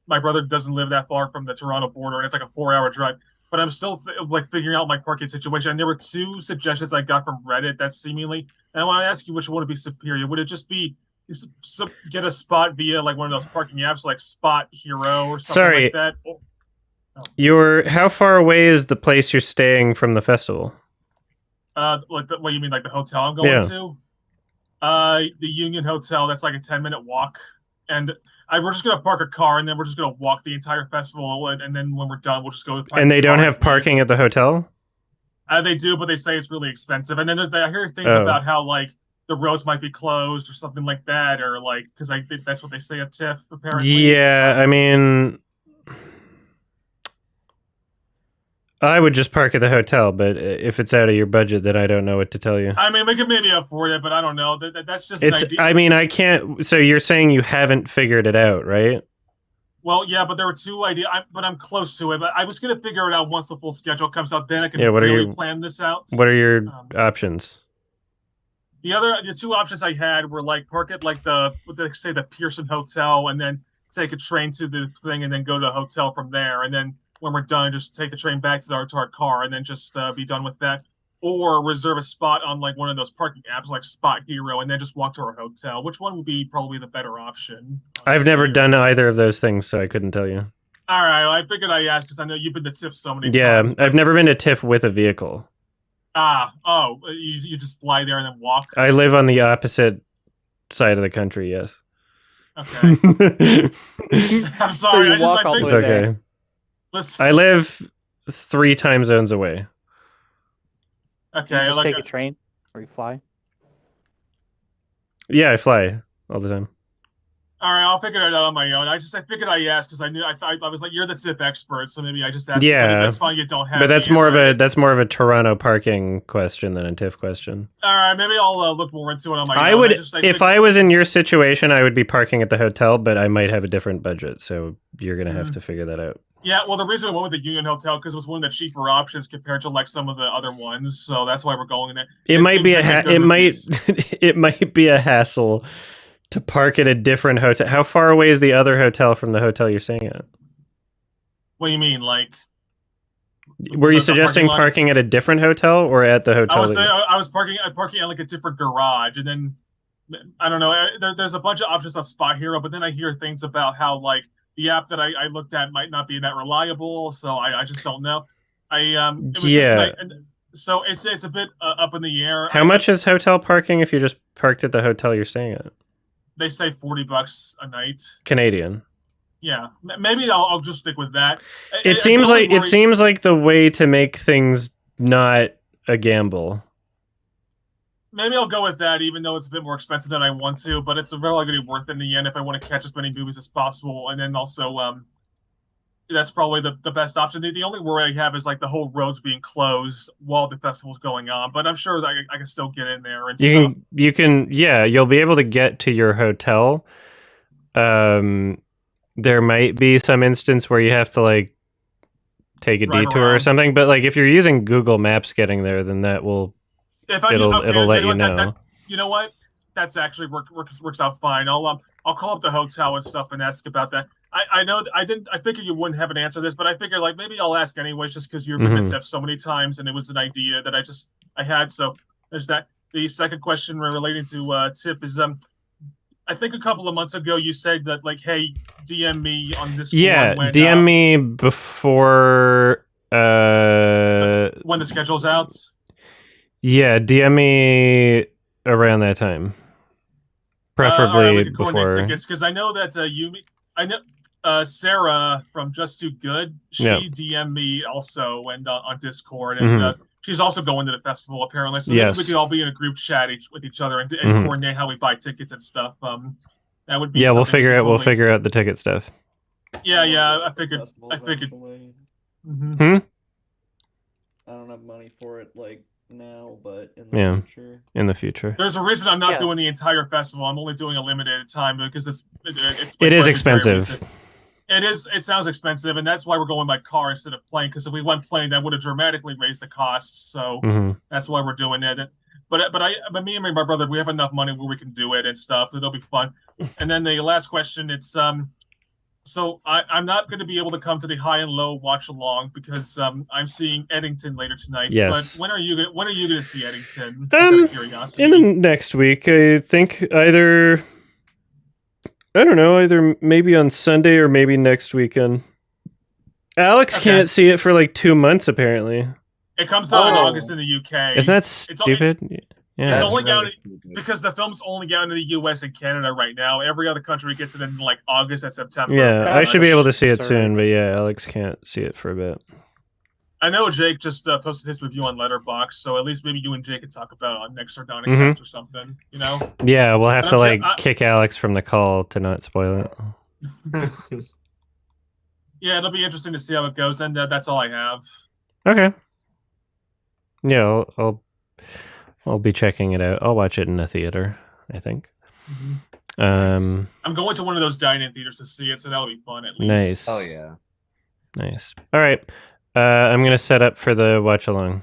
my brother doesn't live that far from the Toronto border, and it's like a 4-hour drive. But I'm still figuring out my parking situation. And there were 2 suggestions I got from Reddit that seemingly, and I want to ask you which one would be superior. Would it just be get a spot via like one of those parking apps like Spot Hero or something like that? How far away is the place you're staying from the festival? What do you mean, like the hotel I'm going to? The Union Hotel. That's like a 10-minute walk, and we're just gonna park a car, and then we're just gonna walk the entire festival, and then when we're done, we'll just go. And they don't have parking at the hotel? They do, but they say it's really expensive. And then I hear things about how like the roads might be closed or something like that, or like because I think that's what they say at TIFF apparently. Yeah, I mean, I would just park at the hotel, but if it's out of your budget, then I don't know what to tell you. I mean, we could maybe afford it, but I don't know. That's just an idea. I mean, I can't. So you're saying you haven't figured it out, right? Well, yeah, but there were two ideas. But I'm close to it. But I was gonna figure it out once the full schedule comes out. Then I can really plan this out. What are your options? The two options I had were like park at like the Pearson Hotel, and then take a train to the thing, and then go to the hotel from there, and then when we're done, just take the train back to our car, and then just be done with that. Or reserve a spot on like one of those parking apps like Spot Hero, and then just walk to our hotel. Which one would be probably the better option? I've never done either of those things, so I couldn't tell you. All right, well, I figured I asked because I know you've been to TIFF so many times. Yeah, I've never been to TIFF with a vehicle. You just fly there and then walk? I live on the opposite side of the country, yes. Okay. I'm sorry. It's okay. Listen. I live 3 time zones away. Okay. You just take a train or you fly? Yeah, I fly all the time. All right, I'll figure it out on my own. I figured I asked because I was like, you're the TIFF expert, so maybe I just asked. Yeah, that's fine. You don't have. But that's more of a Toronto parking question than a TIFF question. All right, maybe I'll look more into it on my own. I would, if I was in your situation, I would be parking at the hotel, but I might have a different budget, so you're gonna have to figure that out. Yeah, well, the reason we went with the Union Hotel because it was one of the cheaper options compared to like some of the other ones, so that's why we're going there. It might be it might be a hassle to park at a different hotel. How far away is the other hotel from the hotel you're staying at? What do you mean, like? Were you suggesting parking at a different hotel or at the hotel? I was parking at like a different garage, and then I don't know. There's a bunch of options on Spot Hero, but then I hear things about how like the app that I looked at might not be that reliable, so I just don't know. So it's a bit up in the air. How much is hotel parking if you just parked at the hotel you're staying at? They say $40 a night. Canadian. Yeah, maybe I'll just stick with that. It seems like the way to make things not a gamble. Maybe I'll go with that, even though it's a bit more expensive than I want to. But it's really going to be worth it in the end if I want to catch as many movies as possible. And then also, that's probably the best option. The only worry I have is like the whole roads being closed while the festival's going on. But I'm sure that I can still get in there and stuff. You'll be able to get to your hotel. There might be some instance where you have to like take a detour or something. But like if you're using Google Maps getting there, then that will. It'll let you know. You know what? That's actually works out fine. I'll call up the hotel and stuff and ask about that. I know I figured you wouldn't have an answer to this, but I figured like maybe I'll ask anyways, just because you've been to TIFF so many times, and it was an idea that I had. So there's that. The second question relating to TIFF is I think a couple of months ago you said that like, hey, DM me on this. Yeah, DM me before when the schedule's out. Yeah, DM me around that time, preferably before. Tickets, because I know that Sarah from Just Too Good, she DM'd me also and on Discord, and she's also going to the festival apparently. So maybe we could all be in a group chat with each other and coordinate how we buy tickets and stuff. That would be we'll figure out the ticket stuff. Yeah, I figured. I don't have money for it like now, but in the future. In the future. There's a reason I'm not doing the entire festival. I'm only doing a limited time because it is expensive. It is. It sounds expensive, and that's why we're going by car instead of plane. Because if we went plane, that would have dramatically raised the costs. So that's why we're doing it. But me and my brother, we have enough money where we can do it and stuff. It'll be fun. And then the last question, it's so I'm not going to be able to come to the high and low watch along because I'm seeing Eddington later tonight. Yes. But when are you going to see Eddington? Out of curiosity. In the next week, I think either maybe on Sunday or maybe next weekend. Alex Okay. can't see it for like 2 months apparently. It comes out in Oh. August in the UK. Isn't that It's only- stupid? Yeah. It's That's only really out stupid. because the film's only out in the US and Canada right now. Every other country gets it in like August and September. Yeah, I should be able to see it Absurd. soon, but yeah, Alex can't see it for a bit. I know Jake just posted his review on Letterboxd, so at least maybe you and Jake can talk about it on next Sardonicast Mhm. or something. You know? Yeah, we'll have to Okay, like kick Alex from the call to not spoil it. Yeah, it'll be interesting to see how it goes, and that's all I have. Okay. Yeah, I'll be checking it out. I'll watch it in a theater, I think. I'm going to one of those dine-in theaters to see it, so that'll be fun at least. Nice. Oh yeah. Nice. All right. I'm gonna set up for the watch along.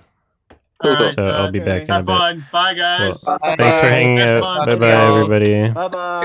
All right, So I'll be back in a have bit. fun. Bye, guys. Well, thanks for hanging Next out. month. Bye bye, everybody. Bye bye.